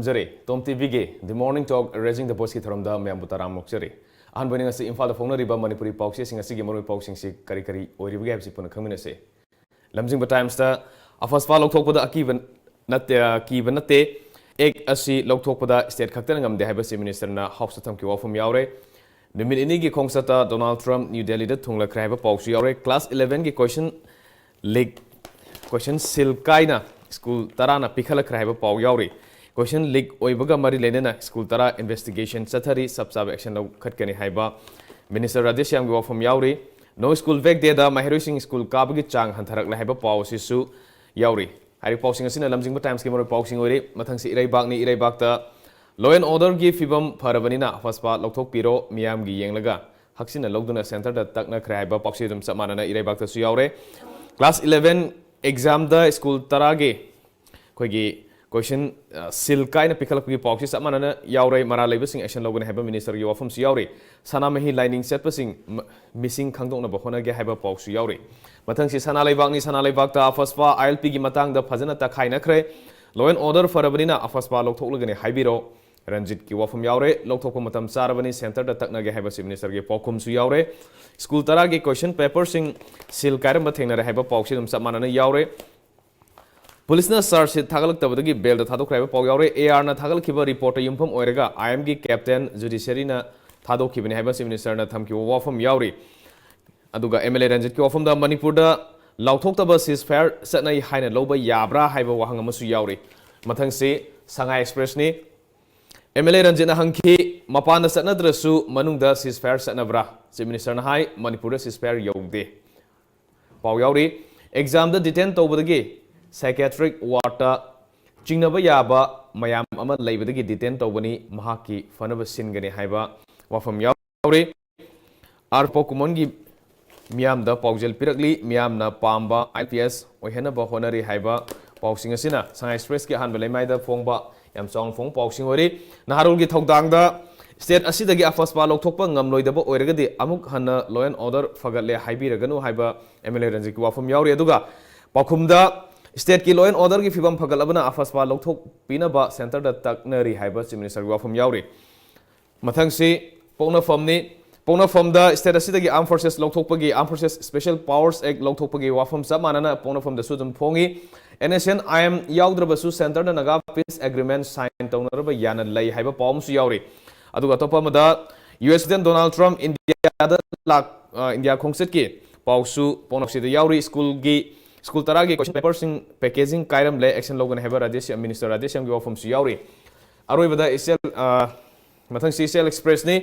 थमजरे TOMTV gay The Morning Talk Raising the Voice की थरमदा मैं बुताराम मोक्चरे अहन बनिंग से इम्फाल फोंगनरिबा मणिपुरी पाउसे सिंग असिगी मरुई पाउसिंग सि करी करी ओरिबगे हबसि पुन खंगमिनसे लमजिंग टाइम्स दा अफसपा लौथोकपदा अकीब नते एक असि लौथोकपदा स्टेट खक्तन ngam de हाइबसि मिनिस्टर ना हाउस थमकि वाफम यावरे निमित इनी की खोंगसता डोनाल्ड ट्रम्प न्यू दिल्ली दा थुंगला क्राइबा पाउसु यावरे क्लास 11 की क्वेश्चन लीक क्वेश्चन सिलकाइना स्कूल तराना पिखला क्राइबा पाउ यावरे क्वेश्चन लीक ओइबगा मरी लेनेना स्कूल तरा इन्वेस्टिगेशन चथरी सब सब एक्शन लौ खटकनी हाइबा मिनिस्टर राधेश्याम की वाफम यावरे नो स्कूल वेक दे दा महिरोसिंग स्कूल काबगी चांग हंथरक लाइबा पाउ सिसु यावरे हारि पाउसिंग असिना लमजिंग टाइम्स की मरो पाउसिंग ओरे मथंग से इराइबागनी इराइबागता लॉ एंड ऑर्डर की फिबम फरबनिना फसपा लौथोक पिरो मियाम की येंगलगा हक्सिना लौदुना सेंटर दा तकना क्राइबा पाउसिदम समानना इराइबागता सु यावरे क्लास 11 एग्जाम दा स्कूल तरागे कोई क्वेश्चन सिलकाइन पिखलपगी पाउसी समानना यावरे मरा लेबसिंग एक्शन लोगन हैबा मिनिस्टर की वाफम सु यावरे सनामही लाइनिंग सेटपसिंग मिसिंग खांगदोंना बखोनागे हैबा पाउसु यावरे मथंग से सना लेबागता अफसपा आईएलपी की मतंग दा फजना तखाइनखरे लॉ एंड ऑर्डर फरबनिना अफसपा लौथोकलगने हाइबिरो रंजित की वाफम यावरे लौथोकप मतम चारबनी सेंटर दा तकनागे हैबसि मिनिस्टर के पाउखुम सु यावरे स्कूल तरा के क्वेश्चन पेपर सिंग सिल कायरम थेंगनरे हैबा पाउसी दम समानना यावरे पुलिस ना चार्जशीट थागलक्तबदगी बेल दा थादोख्राइबा पाउ यावरे एआर ना थागलखिबा रिपोर्ट युमफम ओइरगा आईएम की कैप्टन जुडिशरी ना थादोखिबनि हैबसि मिनिस्टर ना थमकि वाफम यावरे अदुगा एमएलए रंजित की वाफम दा मणिपुर दा लाउथोक्तबा सीजफायर सतनाई हाइना लौबा याब्रा हाइबा वाहंग अमसु यावरे मथंग से संगाई एक्सप्रेस ने एमएलए रंजित हंखी मपान सतनद्रसु मनुंगदा सीजफायर सतनब्रा चीफ मिनिस्टर ना हाई मणिपुर सीजफायर यौदे पाउ यावरे एग्जाम दा डिटेन तौबदगी साइकेट्रिक वार्डा चिंगनबा याबा मयाम अमा लैबदगी डिटेन तौबनी महाकी फनब सिनगने हाइबा वाफम यावरे आरपो कुमनगी मियाम दा पाउजल पिरकली मियाम ना पाम्बा आईपीएस ओहेनबा होनरी हाइबा पाउसिंग असिना संगाई एक्सप्रेस के हानबा लेमाइदा फोंगबा याम चाउन फोंग पाउसिंग ओरी नहारुल की थौदांग दा state असिदगी अफसपा लौथोकपा ngamloidaba oiragadi amuk hanna law and order fagalle haibiraganu haiba MLA Ranjit की वाफम यावरे अदुगा पाखुमदा स्टेट की लॉ एंड ऑर्डर की फिबम फगलबना अफसपा लौथोक पिनबा सेंटर दा तकनरी हाइबा चीफ मिनिस्टर की वाफम यावरे मथंग से पौनाफम दा स्टेट असिदगी आर्म फोर्सेस लौथोकपगी arm forces special powers act लौथोकपगी वाफम समानना पौनाफम दा सुदम फोंगी एनएसएन आईएम याउद्रबसु सेंटर दा नगा पीस एग्रीमेंट साइन तौनरबा याना लई हाइबा पावमसु यावरे अदुगा तोपमदा US president Donald Trump India दा लाक इंडिया खोंगसेट की पावसु पौनाफसिदा यावरे स्कूल तरा के क्वेश्चन पेपर सिंग पैकेजिंग कायरम ले एक्शन लोगन हैबा राजेश मिनिस्टर राजेश की वाफम सु यावरे अरोइबदा एसएल मथंग सीएल एक्सप्रेस ने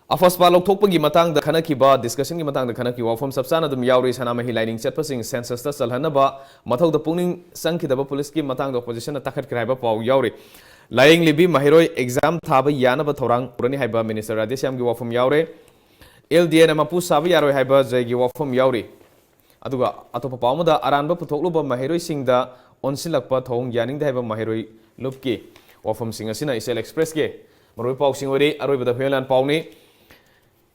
अफसपा लौथोकपगी मतंग दा खनखिबा डिस्कशन की मतंग दा खनखि वाफम सबसाना दम यावरे सनामही लाइनिंग चटपसिंग सेंसस दा चलहनबा मथौदा पुनिंग संखिदबा पुलिस की मतंग दा ऑपोजिशन तखत क्राइबा पाउ यावरे लाइंग लिबी महिरोय एग्जाम थाबा यानबा थौरांग पुरनी हाइबा मिनिस्टर राजेश्याम की वाफम यावरे एलडीएन मपु साबा यारोय हाइबा जय की वाफम यावरे अदुगा अतोप पाउमदा अरानबा पुथोकलुबा महिरोय सिंगदा ओनसिलकपा थौंग यानिंग हाइबा महिरोय लुपकी वाफम सिंग असिना इसेल एक्सप्रेस के मरोय पाउसिंग ओरे अरोइबदा हेलान पाउनी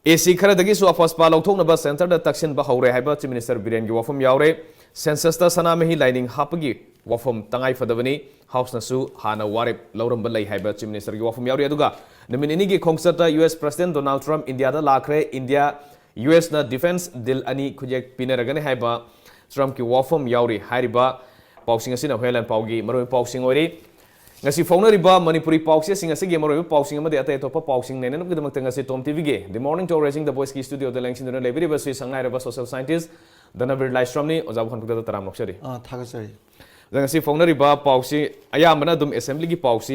एसी खरदगी सु अफसपा लौथोकनबा सेंटर दा तक्सिनबा हौरे हाइबा चीफ मिनिस्टर बिरेन की वाफम यावरे सेंसस दा सनामही लाइनिंग हापगी वाफम तंगाई फदबनी हाउस नसु हाना वारेप लौरंबा लई हाइबा चीफ मिनिस्टर की वाफम यावरे अदुगा नमिनिनी की खोंगसता US president Donald Trump India दा लाखरे इंडिया यूएस ना डिफेंस डील अनि खुजेक पिनरगने हाइबा ट्रम्प की वाफम यावरे हारिबा पाउसिंग असिना हेलन पाउगी मरोय पाउसिंग ओरी ngasi faunariba manipuri pause singa sigi maro pausing amade ate topa pausing nene nab gidamak tanga se TOMTV ge the morning talk raising the voice ki studio the length in the library bas sangai raba social scientist DHANABIR LAISHRAM ni ojab khan pukda taram noksari thagasari ngasi faunariba pause ayamana dum assembly gi pause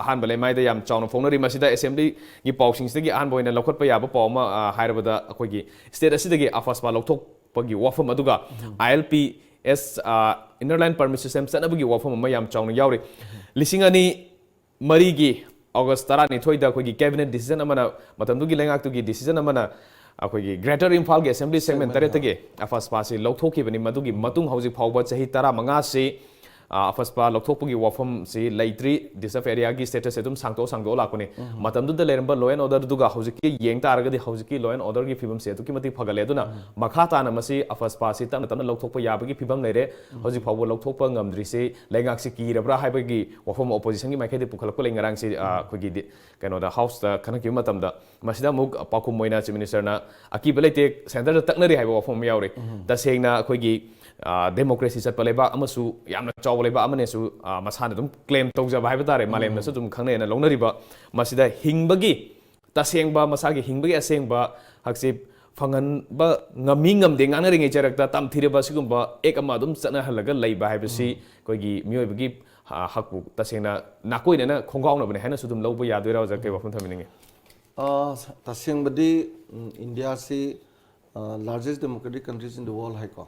han balai mai da yam chauna faunari masida assembly gi pausing sigi han boina lokhot pa yaba pauma hairaba da akoi gi state asidagi afaspa lokthok pagi wafam aduga ILPS inner line permit system sanabagi wafam ma yam chauna yauri लिसिंगनी मरीगी अगस्त तरानी थोइदा अखोगी cabinet decision अमना मतंदुगी लेंगाक्तुगी decision अमना अखोगी greater Imphal के assembly segment तरेतगे अफसपा से लौथोखिबनी मदुगी मतुंग हौजिक फावबा चही 15 से ꯑꯐꯁꯄꯥ ꯂꯧꯊꯣꯛꯄꯒꯤ ꯋꯥꯐꯝꯁꯤ ꯂꯩꯇ꯭ꯔꯤ ꯗꯤꯁꯇꯔꯕ ꯑꯦꯔꯤꯌꯥꯒꯤ ꯁ꯭ꯇꯦꯇꯁꯁꯦ ꯑꯗꯨꯝ ꯁꯥꯡꯗꯣꯛ ꯂꯥꯛꯄꯅꯤ ꯃꯇꯝꯗꯨꯗ ꯂꯩꯔꯝꯕ ꯂꯣ ꯑꯦꯟ ꯑꯣꯔꯗꯔꯗꯨꯒ ꯍꯧꯖꯤꯛꯀꯤ ꯌꯦꯡ ꯇꯥꯔꯒꯗꯤ ꯍꯧꯖꯤꯛꯀꯤ ꯂꯣ ꯑꯦꯟ ꯑꯣꯔꯗꯔꯒꯤ ꯐꯤꯕꯝꯁꯦ ꯑꯗꯨꯛꯀꯤ ꯃꯇꯤꯛ ꯐꯒꯠꯂꯦ ꯑꯗꯨꯅ ꯃꯈꯥ ꯇꯥꯅ ꯃꯁꯤ ꯑꯐꯁꯄꯥꯁꯤ ꯇꯞꯅ ꯂꯧꯊꯣꯛꯄ ꯌꯥꯕꯒꯤ ꯐꯤꯕꯝ ꯂꯩꯔꯦ ꯍꯧꯖꯤꯛ ꯐꯥꯎꯕ ꯂꯧꯊꯣꯛꯄ ꯉꯝꯗ꯭ꯔꯤꯁꯤ ꯂꯩꯉꯥꯛꯁꯤ ꯀꯤꯔꯕ꯭ꯔꯥ ꯍꯥꯏꯕꯒꯤ ꯋꯥꯐꯝ ꯑꯣꯄꯣꯖꯤꯁꯟꯒꯤ ꯃꯥꯏꯀꯩꯗ ꯄꯨꯈꯠꯂꯛꯄ ꯂꯩ ꯉꯔꯥꯡꯁꯤ ꯑꯩꯈꯣꯏꯒꯤ ꯀꯩꯅꯣꯗ ꯍꯥꯎꯁꯇ ꯈꯟꯅꯈꯤꯕ ꯃꯇꯝꯗ ꯃꯁꯤꯗ ꯑꯃꯨꯛ ꯄꯥꯎꯈꯨꯝ ꯑꯣꯏꯅ ꯆꯤꯐ ꯃꯤꯅꯤꯁꯇꯔꯅ ꯑꯀꯤꯕ ꯂꯩꯇꯦ ꯁꯦꯟꯇꯔꯗ ꯇꯛꯅꯔꯤ ꯍꯥꯏꯕ ꯋꯥꯐꯝ ꯑꯃ ꯌꯥꯎꯔꯤ ꯇꯁꯦꯡꯅ ꯑꯩꯈꯣꯏꯒꯤ ꯗꯦꯃꯣꯀ꯭ꯔꯦꯁꯤ ꯆꯠꯄ ꯂꯩꯕꯥꯛ ꯑꯃꯁꯨ ꯌꯥꯝꯅ ꯆꯥꯎꯕ ꯂꯩꯕꯥꯛ ꯑꯃꯅꯁꯨ ꯃꯁꯥꯅ ꯑꯗꯨꯝ ꯀ꯭ꯂꯦꯝ ꯇꯧꯖꯕ ꯍꯥꯏꯕ ꯇꯥꯔꯦ ꯃꯥꯂꯦꯝꯅꯁꯨ ꯑꯗꯨꯝ ꯈꯪꯅꯩꯅ ꯂꯧꯅꯔꯤꯕ ꯃꯁꯤꯗ ꯍꯤꯡꯕꯒꯤ ꯇꯁꯦꯡꯕ ꯃꯁꯥꯒꯤ ꯍꯤꯡꯕꯒꯤ ꯑꯁꯦꯡꯕ ꯍꯛꯁꯤ ꯐꯪꯍꯟꯕ ꯉꯝꯃꯤ ꯉꯝꯗꯦ ꯉꯥꯡꯅꯔꯤꯉꯩ ꯆꯔꯛꯇ ꯇꯝꯊꯤꯔꯕ ꯑꯁꯤꯒꯨꯝꯕ ꯑꯦꯛ ꯑꯃ ꯑꯗꯨꯝ ꯆꯠꯅꯍꯜꯂꯒ ꯂꯩꯕ ꯍꯥꯏꯕꯁꯤ ꯑꯩꯈꯣꯏꯒꯤ ꯃꯤꯑꯣꯏꯕꯒꯤ ꯍꯛꯄꯨ ꯇꯁꯦꯡꯅ ꯅꯥꯀꯣꯏꯅꯅ ꯈꯣꯡꯒꯥꯎꯅꯕꯅꯦ ꯍꯥꯏꯅꯁꯨ ꯑꯗꯨꯝ ꯂꯧꯕ ꯌꯥꯗꯣꯏꯔꯥ ꯑꯣꯖꯥ ꯀꯩ ꯋꯥꯐꯝ ꯊꯝꯕꯤꯅꯤꯡꯉꯤ ꯇꯁꯦꯡꯕꯗꯤ ꯏꯟꯗꯤꯌꯥꯁꯤ ꯂꯥꯔꯖꯦꯁ ꯗꯦꯃꯣꯀ꯭ꯔꯦꯇꯤꯛ ꯀꯟꯇ꯭ꯔꯤꯁ ꯏꯟ ꯗ ꯋꯥꯔꯜ ꯍꯥꯏꯀꯣ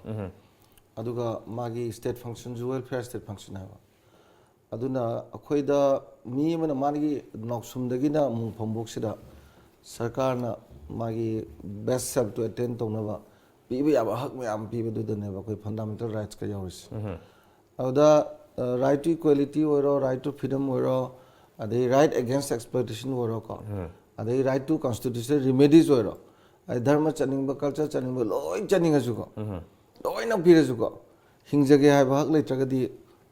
ꯑꯗꯨꯒ ꯃꯥꯒꯤ ꯁ꯭ꯇꯦꯠ ꯐꯪꯁꯟꯁꯨ ꯋꯦꯜꯐꯤꯌꯔ ꯁ꯭ꯇꯦꯠ ꯐꯪꯁꯟ ꯍꯥꯏꯕ ꯑꯗꯨꯅ ꯑꯩꯈꯣꯏꯗ ꯃꯤ ꯑꯃꯅ ꯃꯥꯒꯤ ꯅꯥꯎꯁꯨꯝꯗꯒꯤꯅ ꯃꯨꯡꯐꯝꯕꯣꯛꯁꯤꯗ ꯁꯔꯀꯥꯔꯅ ꯃꯥꯒꯤ ꯕꯦꯁ ꯁꯦꯜꯐ ꯇꯨ ꯑꯦꯇꯦꯟ ꯇꯧꯅꯕ ꯄꯤꯕ ꯌꯥꯕ ꯍꯛ ꯃꯌꯥꯝ ꯄꯤꯕꯗꯨꯗꯅꯦꯕ ꯑꯩꯈꯣꯏ ꯐꯟꯗꯥꯃꯦꯟꯇꯦꯜ ꯔꯥꯏꯠꯁꯀ ꯌꯥꯎꯔꯤꯁꯦ ꯑꯗꯨꯗ ꯔꯥꯏꯠ ꯇꯨ ꯏꯀ꯭ꯋꯦꯂꯤꯇꯤ ꯑꯣꯏꯔꯣ ꯔꯥꯏꯠ ꯇꯨ ꯐ꯭रीडम ꯑꯣꯏꯔꯣ ꯑꯗꯩ ꯔꯥꯏꯠ ꯑꯦꯒꯦꯟꯁ ꯑꯦꯛꯁꯄ꯭ꯂꯣꯏꯇꯦꯁꯟ ꯑꯣꯏꯔꯣꯀꯣ ꯑꯗꯩ ꯔꯥꯏꯠ ꯇꯨ ꯀꯟꯁꯇꯤꯇ꯭ꯌꯨꯁꯅꯦꯜ ꯔꯤꯃꯦꯗꯤꯁ ꯑꯣꯏꯔꯣ ꯑꯗꯩ ꯙꯔꯃ ꯆꯠꯅꯤꯡꯕ ꯀꯜꯆꯔ ꯆꯠꯅꯤꯡꯕ ꯂꯣꯏ ꯆꯠꯅꯤꯡꯉꯁꯨꯀꯣ ꯂꯣꯏꯅ ꯄꯤꯔꯁꯨꯀꯣ ꯍꯤꯡꯖꯒꯦ ꯍꯥꯏꯕ ꯍꯛ ꯂꯩꯇ꯭ꯔꯒꯗꯤ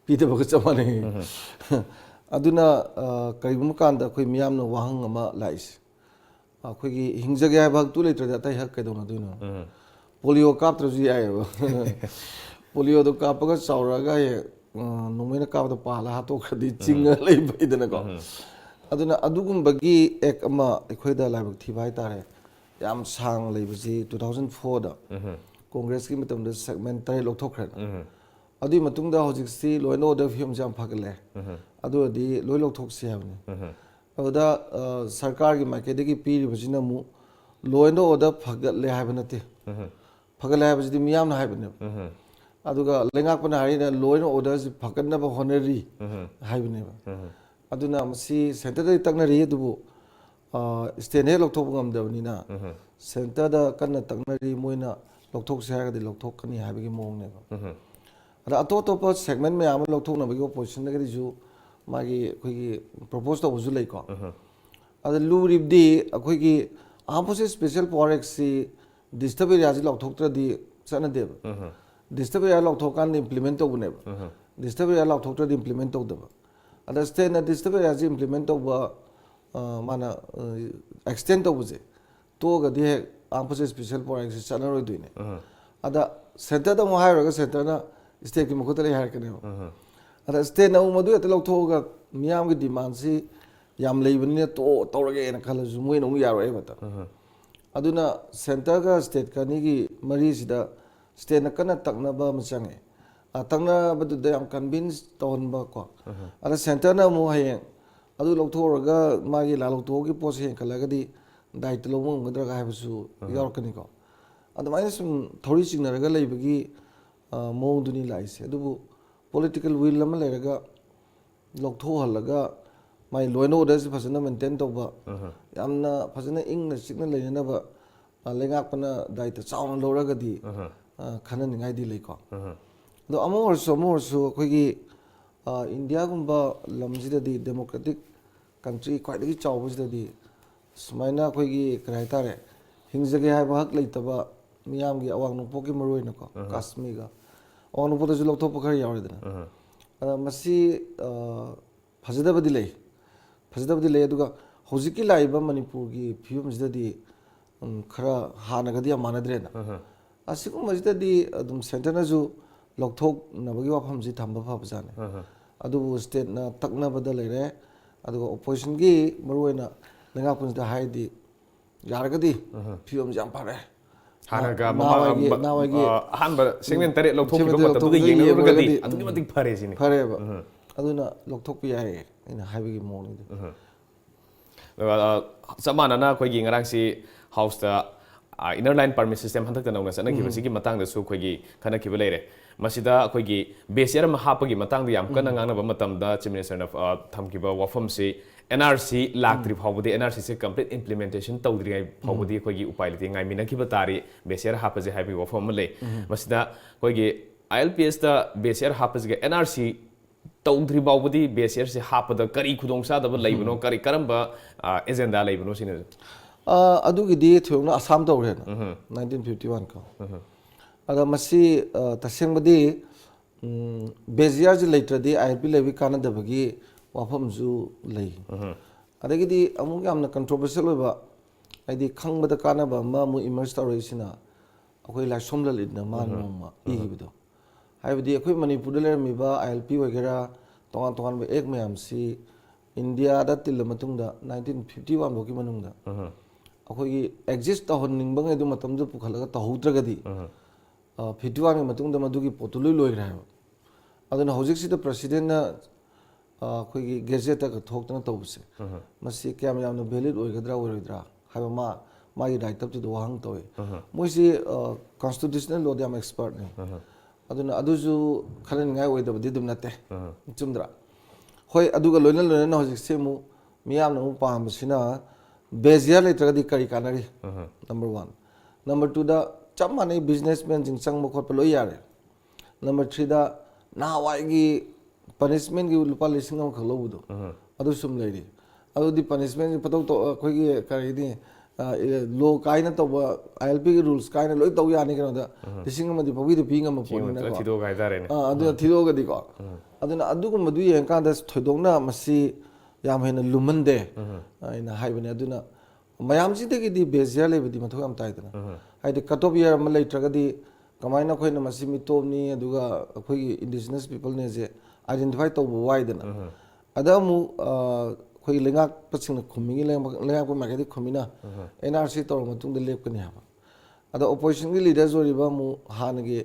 ꯄꯤꯗꯕꯒ ꯆꯞ ꯃꯥꯟꯅꯩ ꯑꯗꯨꯅ ꯀꯔꯤꯒꯨꯝꯕ ꯀꯥꯟꯗ ꯑꯩꯈꯣꯏ ꯃꯤꯌꯥꯝꯅ ꯋꯥꯍꯪ ꯑꯃ ꯂꯥꯛꯏꯁꯦ ꯑꯩꯈꯣꯏꯒꯤ ꯍꯤꯡꯖꯒꯦ ꯍꯥꯏꯕ ꯍꯛꯇꯨ ꯂꯩꯇ꯭ꯔꯗꯤ ꯑꯇꯩ ꯍꯛ ꯀꯩꯗꯧꯅꯗꯣꯏꯅꯣ ꯄꯣꯂꯤꯑꯣ ꯀꯥꯞꯇ꯭ꯔꯁꯨ ꯌꯥꯏꯑꯕ ꯄꯣꯂꯤꯑꯣꯗꯣ ꯀꯥꯞꯄꯒ ꯆꯥꯎꯔꯛꯑꯒ ꯍꯦꯛ ꯅꯣꯡꯃꯩꯅ ꯀꯥꯞꯄꯗ ꯄꯥꯜꯂ ꯍꯥꯠꯇꯣꯛꯈ꯭ꯔꯗꯤ ꯆꯤꯡꯉ ꯂꯩꯕꯩꯗꯅꯀꯣ ꯑꯗꯨꯅ ꯑꯗꯨꯒꯨꯝꯕꯒꯤ ꯑꯦꯛ ꯑꯃ ꯑꯩꯈꯣꯏꯗ ꯂꯥꯏꯕꯛ ꯊꯤꯕ ꯍꯥꯏꯇꯥꯔꯦ ꯌꯥꯝ ꯁꯥꯡꯅ ꯂꯩꯕꯁꯤ 2004ꯗ ꯀꯣꯡꯒ꯭ꯔꯦꯁꯀꯤ ꯃꯇꯝꯗ ꯁꯦꯒꯃꯦꯟ 3 ꯂꯧꯊꯣꯛꯈ꯭ꯔꯦꯅ ꯑꯗꯨꯒꯤ ꯃꯇꯨꯡꯗ ꯍꯧꯖꯤꯛꯁꯤ ꯂꯣ ꯑꯦꯟ ꯑꯣꯔꯗꯔ ꯐꯤꯕꯝꯁꯦ ꯌꯥꯝ ꯐꯒꯠꯂꯦ ꯑꯗꯨꯑꯣꯏꯔꯗꯤ ꯂꯣꯏ ꯂꯧꯊꯣꯛꯁꯤ ꯍꯥꯏꯕꯅꯤ ꯑꯗꯨꯗ ꯁꯔꯀꯥꯔꯒꯤ ꯃꯥꯏꯀꯩꯗꯒꯤ ꯄꯤꯔꯤꯕꯁꯤꯅ ꯑꯃꯨꯛ ꯂꯣ ꯑꯦꯟ ꯑꯣꯔꯗꯔ ꯐꯒꯠꯂꯦ ꯍꯥꯏꯕ ꯅꯠꯇꯦ ꯐꯒꯠꯂꯦ ꯍꯥꯏꯕꯁꯤꯗꯤ ꯃꯤꯌꯥꯝꯅ ꯍꯥꯏꯕꯅꯦꯕ ꯑꯗꯨꯒ ꯂꯩꯉꯥꯛꯄꯅ ꯍꯥꯏꯔꯤꯅ ꯂꯣ ꯑꯦꯟ ꯑꯣꯔꯗꯔꯁꯤ ꯐꯒꯠꯅꯕ ꯍꯣꯠꯅꯔꯤ ꯍꯥꯏꯕꯅꯦꯕ ꯑꯗꯨꯅ ꯃꯁꯤ ꯁꯦꯟꯇꯔꯗꯒꯤ ꯇꯛꯅꯔꯤ ꯑꯗꯨꯕꯨ ꯁ꯭ꯇꯦꯠꯅ ꯍꯦꯛ ꯂꯧꯊꯣꯛꯄ ꯉꯝꯗꯕꯅꯤꯅ ꯁꯦꯟꯇꯔꯗ ꯀꯟꯅ ꯇꯛꯅꯔꯤ ꯃꯣꯏꯅ ꯂꯧꯊꯣꯛꯁꯤ ꯍꯥꯏꯔꯒꯗꯤ ꯂꯧꯊꯣꯛꯀꯅꯤ ꯍꯥꯏꯕꯒꯤ ꯃꯑꯣꯡꯅꯦꯕ ꯑꯗ ꯑꯇꯣꯞꯄ ꯁꯦꯒꯃꯦꯟ ꯃꯌꯥꯝ ꯑꯃ ꯂꯧꯊꯣꯛꯅꯕꯒꯤ ꯑꯣꯄꯣꯖꯤꯁꯟꯗꯒꯤꯁꯨ ꯃꯥꯒꯤ ꯑꯩꯈꯣꯏꯒꯤ ꯄ꯭ꯔꯣꯄꯣꯁ ꯇꯧꯕꯁꯨ ꯂꯩꯀꯣ ꯑꯗ ꯂꯨꯔꯤꯕꯗꯤ ꯑꯩꯈꯣꯏꯒꯤ ꯑꯥꯝ ꯁ꯭ꯄꯦꯁꯤꯌꯦꯜ ꯄꯋꯥꯔ ꯑꯦꯛꯁꯤ ꯗꯤꯁꯇꯔꯕ ꯑꯦꯔꯤꯌꯥꯁꯤ ꯂꯧꯊꯣꯛꯇ꯭ꯔꯗꯤ ꯆꯠꯅꯗꯦꯕ ꯗꯤꯁꯇꯔꯕ ꯑꯦꯔꯤꯌꯥ ꯂꯧꯊꯣꯛꯀꯥꯟꯗ ꯏꯝꯄ꯭ꯂꯤꯃꯦꯟ ꯇꯧꯕꯅꯦꯕ ꯗꯤꯁꯇꯔꯕ ꯑꯦꯔꯤꯌꯥ ꯂꯧꯊꯣꯛꯇ꯭ꯔꯗꯤ ꯏꯝꯄ꯭ꯂꯤꯃꯦꯟ ꯇꯧꯗꯕ ꯑꯗ ꯁ꯭ꯇꯦꯠꯅ ꯗꯤꯁꯇꯔꯕ ꯑꯦꯔꯤꯌꯥꯁꯤ ꯏꯝꯄ꯭ꯂꯤꯃꯦꯟ ꯇꯧꯕ ꯃꯥꯅ ꯑꯦꯛꯁꯇꯦꯟ ꯇꯧꯕꯁꯦ ꯇꯣꯛꯑꯒꯗꯤ ꯍꯦꯛ ꯑꯥꯝ ꯁ꯭ꯄꯦꯁꯤꯌꯦꯜ ꯄꯋꯥꯔ ꯑꯦꯛꯁꯤ ꯆꯠꯅꯔꯣꯏꯗꯣꯏꯅꯦ ꯑꯗ ꯁꯦꯟꯇꯔꯗ ꯑꯃꯨꯛ ꯍꯥꯏꯔꯨꯔꯒ ꯁꯦꯟꯇꯔꯅ ꯁ꯭ꯇꯦꯠꯀꯤ ꯃꯈꯨꯠꯇ ꯂꯩ ꯍꯥꯏꯔꯛꯀꯅꯦꯕ ꯑꯗ ꯁ꯭ꯇꯦꯠꯅ ꯑꯃꯨꯛ ꯃꯗꯨ ꯍꯦꯛꯇ ꯂꯧꯊꯣꯛꯑꯒ ꯃꯤꯌꯥꯝꯒꯤ ꯗꯤꯃꯥꯟꯁꯤ ꯌꯥꯝ ꯂꯩꯕꯅꯤꯅ ꯇꯧꯔꯒꯦꯅ ꯈꯜꯂꯁꯨ ꯃꯣꯏꯅ ꯑꯃꯨꯛ ꯌꯥꯔꯣꯏꯕ ꯑꯗꯨꯅ ꯁꯦꯟꯇꯔꯒ ꯁ꯭ꯇꯦꯠꯀ ꯑꯅꯤꯒꯤ ꯃꯔꯤꯁꯤꯗ ꯁ꯭ꯇꯦꯠꯅ ꯀꯟꯅ ꯇꯛꯅꯕ ꯑꯃ ꯆꯪꯉꯦ ꯇꯛꯅꯕꯗꯨꯗ ꯌꯥꯝ ꯀꯟꯚꯤꯟꯁ ꯇꯧꯍꯟꯕ ꯀꯣ ꯑꯗ ꯁꯦꯟꯇꯔꯅ ꯑꯃꯨꯛ ꯍꯌꯦꯡ ꯑꯗꯨ ꯂꯧꯊꯣꯛꯎꯔꯒ ꯃꯥꯒꯤ ꯂꯥꯜꯍꯧꯇꯣꯛꯒꯤ ꯄꯣꯠꯁꯦ ꯍꯦꯟꯒꯠꯂꯒꯗꯤ ꯗꯥꯏꯇ ꯂꯧꯕ ꯉꯝꯒꯗ꯭ꯔꯥ ꯍꯥꯏꯕꯁꯨ ꯌꯥꯎꯔꯛꯀꯅꯤꯀꯣ ꯑꯗꯨꯃꯥꯏꯅ ꯁꯨꯝ ꯊꯧꯔꯤ ꯆꯤꯡꯅꯔꯒ ꯂꯩꯕꯒꯤ ꯃꯑꯣꯡꯗꯨꯅꯤ ꯂꯥꯛꯏꯁꯦ ꯑꯗꯨꯕꯨ ꯄꯣꯂꯤꯇꯤꯀꯦꯜ ꯋꯤꯜ ꯑꯃ ꯂꯩꯔꯒ ꯂꯧꯊꯣꯛꯍꯜꯂꯒ ꯃꯥꯏ ꯂꯣ ꯑꯦꯟ ꯑꯣꯔꯗꯔꯁꯤ ꯐꯖꯅ ꯃꯦꯟꯇꯦꯟ ꯇꯧꯕ ꯌꯥꯝꯅ ꯐꯖꯅ ꯏꯪꯅ ꯆꯤꯛꯅ ꯂꯩꯅꯅꯕ ꯂꯩꯉꯥꯛꯄꯅ ꯗꯥꯏꯇ ꯆꯥꯎꯅ ꯂꯧꯔꯒꯗꯤ ꯈꯟꯅꯅꯤꯡꯉꯥꯏꯗꯤ ꯂꯩꯀꯣ ꯑꯗꯣ ꯑꯃ ꯑꯣꯏꯔꯁꯨ ꯑꯩꯈꯣꯏꯒꯤ ꯏꯟꯗꯤꯌꯥꯒꯨꯝꯕ ꯂꯝꯁꯤꯗꯗꯤ ꯗꯦꯃꯣꯀ꯭ꯔꯦꯇꯤक ꯀꯟꯇ꯭ꯔꯤ ꯈ꯭ꯋꯥꯏꯗꯒꯤ ꯆꯥꯎꯕꯁꯤꯗꯗꯤ ꯁꯨꯃꯥꯏꯅ ꯑꯩꯈꯣꯏꯒꯤ ꯀꯔꯤ ꯍꯥꯏꯇꯥꯔꯦ ꯍꯤꯡꯖꯒꯦ ꯍꯥꯏꯕ ꯍꯛ ꯂꯩꯇꯕ ꯃꯤꯌꯥꯝꯒꯤ ꯑꯋꯥꯡ ꯅꯣꯡꯄꯣꯛꯀꯤ ꯃꯔꯨꯑꯣꯏꯅꯀꯣ ꯀꯥꯁꯃꯤꯔꯒ ꯑꯋꯥꯡ ꯅꯣꯡꯄꯣꯛꯇꯁꯨ ꯂꯧꯊꯣꯛꯄ ꯈꯔ ꯌꯥꯎꯔꯦꯗꯅ ꯑꯗ ꯃꯁꯤ ꯐꯖꯗꯕꯗꯤ ꯂꯩ ꯑꯗꯨꯒ ꯍꯧꯖꯤꯛꯀꯤ ꯂꯥꯛꯏꯕ ꯃꯅꯤꯄꯨꯔꯒꯤ ꯐꯤꯕꯝꯁꯤꯗꯗꯤ ꯈꯔ ꯍꯥꯟꯅꯒꯗꯤ ꯌꯥꯝ ꯃꯥꯟꯅꯗ꯭ꯔꯦꯅ ꯑꯁꯤꯒꯨꯝꯕꯁꯤꯗꯗꯤ ꯑꯗꯨꯝ ꯁꯦꯟꯇꯔꯅꯁꯨ ꯂꯧꯊꯣꯛꯅꯕꯒꯤ ꯋꯥꯐꯝꯁꯤ ꯊꯝꯕ ꯐꯕꯖꯥꯠꯅꯤ ꯑꯗꯨꯕꯨ ꯁ꯭ꯇꯦꯠꯅ ꯇꯛꯅꯕꯗ ꯂꯩꯔꯦ ꯑꯗꯨꯒ ꯑꯣꯄꯣꯖꯤꯁꯟꯒꯤ ꯃꯔꯨꯑꯣꯏꯅ ꯂꯩꯉꯥꯛꯄꯁꯤꯗ ꯍꯥꯏꯔꯗꯤ ꯌꯥꯔꯒꯗꯤ ꯐꯤꯕꯝꯁꯤ ꯌam ꯐꯔꯦ ꯍꯥꯟꯅꯒ ꯅꯍꯥꯟꯋꯥꯏꯒꯤ ꯑꯍꯥꯟꯕ ꯁꯦꯒꯃꯦꯟ 3 ꯂꯧꯊꯣꯛꯈꯤꯕ ꯃꯇꯝꯗꯨꯒ ꯌꯦꯡꯅꯔꯨꯔꯒꯗꯤ ꯑꯗꯨꯛꯀꯤ ꯃꯇꯤꯛ ꯐꯔꯦ ꯁꯤꯅꯤ ꯐꯔꯦꯕ ꯑꯗꯨꯅ ꯂꯧꯊꯣꯛꯄ ꯌꯥꯏ ꯑꯩꯅ ꯍꯥꯏꯕꯒꯤ ꯃꯑꯣꯡꯅꯤꯗ ꯆꯞ ꯃꯥꯟꯅꯅ ꯑꯩꯈꯣꯏꯒꯤ ꯉꯔꯥꯡꯁꯤ ꯍꯥꯎꯁꯇ ꯏꯅꯔ ꯂꯥꯏꯟ ꯄꯔꯃꯤꯠ ꯁꯤꯁꯇꯦꯝ ꯍꯟꯗꯛꯇ ꯅꯧꯅ ꯆꯠꯅꯈꯤꯕꯁꯤꯒꯤ ꯃꯇꯥꯡꯗꯁꯨ ꯑꯩꯈꯣꯏꯒꯤ ꯈꯟꯅꯈꯤꯕ ꯂꯩꯔꯦ ꯃꯁꯤꯗ ꯑꯩꯈꯣꯏꯒꯤ ꯕꯦꯁ ꯏꯌꯔ ꯑꯃ ꯍꯥꯞꯄꯒꯤ ꯃꯇꯥꯡꯗ ꯌꯥꯝ ꯀꯟꯅ ꯉꯥꯡꯅꯕ ꯃꯇꯝꯗ ꯆꯤꯐ ꯃꯤꯅꯤꯁꯇꯔꯅ ꯊꯝꯈꯤꯕ ꯋꯥꯐꯝꯁꯤ NRC ꯂꯥꯛꯇ꯭ꯔꯤ ꯐꯥꯎꯕꯗꯤ NRCꯁꯦ ꯀꯝꯄ꯭ꯂꯤꯠ ꯏꯝꯄ꯭ꯂꯤꯃꯦꯟꯇꯦꯁꯟ ꯇꯧꯗ꯭ꯔꯤꯉꯩ ꯐꯥꯎꯕꯗꯤ ꯑꯩꯈꯣꯏꯒꯤ ꯎꯄꯥꯏ ꯂꯩꯇꯦ ꯉꯥꯏꯃꯤꯟꯅꯈꯤꯕ ꯇꯥꯔꯤ ꯕꯦꯁ ꯏꯌꯔ ꯍꯥꯞꯄꯁꯦ ꯍꯥꯏꯕꯒꯤ ꯋꯥꯐꯝ ꯑꯃ ꯂꯩ ꯃꯁꯤꯗ ꯑꯩꯈꯣꯏꯒꯤ ILPSꯇ ꯕꯦꯁ ꯏꯌꯔ ꯍꯥꯞꯄꯁꯤꯒ NRC तौद्री बाउबदी बेस इयर से हापद करी खुदोंग सादब लेबनो करी करंबा एजेंडा लेबनो सिने अदुगिदी थोंना आसाम तौरे 1951 को अदा मसी तसेंबदी बेजियर जे लेत्रदी आईएलपी लेबी कानदबगी वाफमजु लई अदगिदी अमुक यामना कंट्रोवर्शियल ओइबा आइदी खंगबदा कानबा मा मु इमर्ज तौरइसिना अखोई लाइसोम ललिदना मानोमा इगिबदो हाइबदी अखोई मणिपुर लेरमिबा आईएलपी वगैरह तोंगान तोंगान एक मयामसी इंडिया दा तिल मतुंगदा 1951 बोकी मनुंगदा अखोई एग्जिस्ट तहनिंग बंगे दु मतमदु पुखलगा तहौद्रगदी 51 के मतुंगदा मदुगी पोतुलुई लोइग्रा है अदुना हौजिकसिदा प्रेसिडेंट अखोई गेजेट का थोक्तना तौबसे मसी क्याम यामना वैलिड ओइगद्रा ओइरोइद्रा हाइबा मागी राइट अप टु वहांग तोय मोइसी कॉन्स्टिट्यूशनल लॉ याम एक्सपर्ट ने अदुना अदुजु खलनिंगाय ओइदबदि दुम नते चुमद्रा होय अदुगा लोइना लोइना हौजिकसे मु मियामना मु पामबसिना बेजिया लेत्रगदी करी कानरी नंबर 1 नंबर 2 दा चम माने बिजनेसमैन जिंग संग मखोट पे लोइ यारे नंबर 3 दा नावाइगी पनिशमेंट की लुपा लिसिंग अम खलोबुदो अदु सुम लेरी अदुदी पनिशमेंट पतौ तो अखोगी करीदी लो काइना तो आईएलपी के रूल्स काइना लोइ तौ याने कनो लिसिंग अमदि पबीदो पिंग अम पोनिना को थिदो गाइदारेने अदु थिदो गदि को अदुना अदुगुमदु येंकांदा थोइदोंना मसी याम हेन लुमंदे आइना हाइबने अदुना मयामसिदगिदी बेजिया लेबदि मथो याम ताइदना हाइदि कटऑफ ईयर अम लेत्रगदी कमाइना खोइना मसी मितोमनी अदुगा अखोगी इंडिजिनस पीपल ने जे आइडेंटिफाई तौब वाइदना अदमु खोई लेंगाक पसिंग खुमिगी लेंगाक को मागेदि खुमिना एनआरसी तौर मतुंग लेपकनि हाबा अदा ओपोजिशन की लीडर्स ओरिबा मु हानगे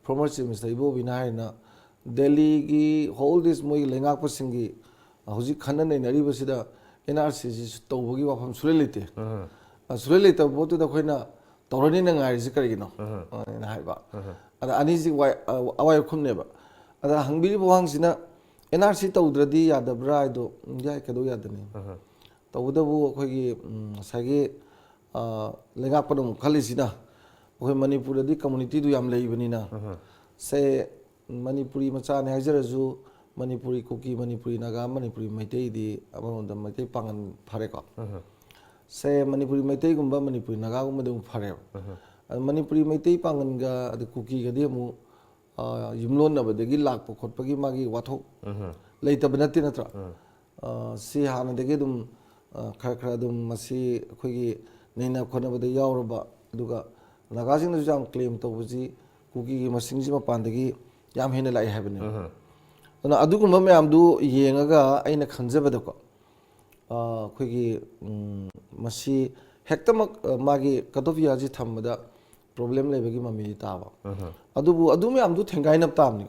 फॉर्मर चीफ मिनिस्टर इबो बिनायना दिल्ली की होल दिस मोई लेंगाक पसिंगी हौजी खनन नरिबसिदा एनआरसी जी तौबगी वाफम सुले लेते सुले लेते बोतुदा खोइना तौरनि नंगारिसि करिगिनो ना हाइबा अदा अनिजि अवाय खुमनेबा अदा हंबिरि बवांगसिना एनआरसी तौद्रदी यादब्रा आइदो याय केदो यादनी तौदबु अखोगी सागे लेंगापदम खलिसिना अखोई मणिपुरदी कम्युनिटी दु याम लेइबनिना से मणिपुरी मचाने हाइजरजु मणिपुरी कुकी मणिपुरी नागा मणिपुरी मैतेदी अमरोंदा मैते पांगन फारेको से मणिपुरी मैते गुम्बा मणिपुरी नागा गुम्बा दु फारे मणिपुरी मैते पांगनगा अद कुकी गदि मु युमलोनबदगी लाकप खोटपगी मागी वाथोक लेतब नति नत्रा सी हानदगी दुम खर खर दुम मसी अखोगी नैना खोनबद यावरबा दुगा नागाजिंग जाम क्लेम तौबजी कुकी की मसिंगजी मपानदगी याम हेना लाई हाबने अना अदुगुम मयामदु येंगागा अइना खंजबदको अखोगी मसी हेक्तमक मागी कटोफियाजी थमबदा प्रॉब्लम लेबगी ममी ताबा अदुबु अदुमे आमदु थेंगाइनब तामनि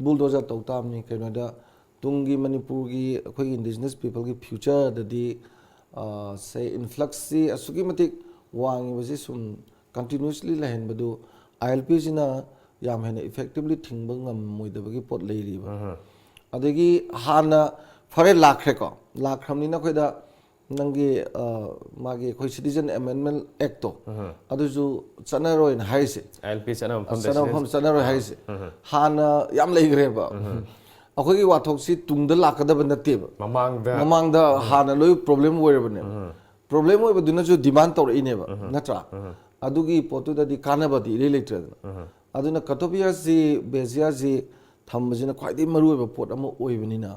बुलडोजर तौ तामनि कैनोदा तुंगी मणिपुर की अखोगी इंडिजिनस पीपल की फ्यूचर ददी से इन्फ्लक्स सी असुगी मतिक वांगी बसी सुम कंटिन्यूअसली लहनबदु आईएलपी जिना याम हेन इफेक्टिवली थिंगब ngam पोट लेरिबा अदगी हाना फरे लाखरे को लाखरमनिना खोइदा नंगी मागी खोइ सिटीजन अमेंडमेंट एक्ट तो अदुजु चनरोइन हाइसे आईएलपी चनरो हाइसे हाना याम लेग्रेबा अखोगी वाथोक्सी तुंगद लाकदब नतेबा ममांगदा हाना लोइ प्रॉब्लम ओइरबने प्रॉब्लम ओइबदुना जो डिमांड तौरइनेबा नत्रा अदुगी पोतुददी कानबदी रिलेटेड अदुना कटोपिया जी बेजिया जी थमबजिना ख्वाइदि मरुओइबा पोट अमा ओइबनिना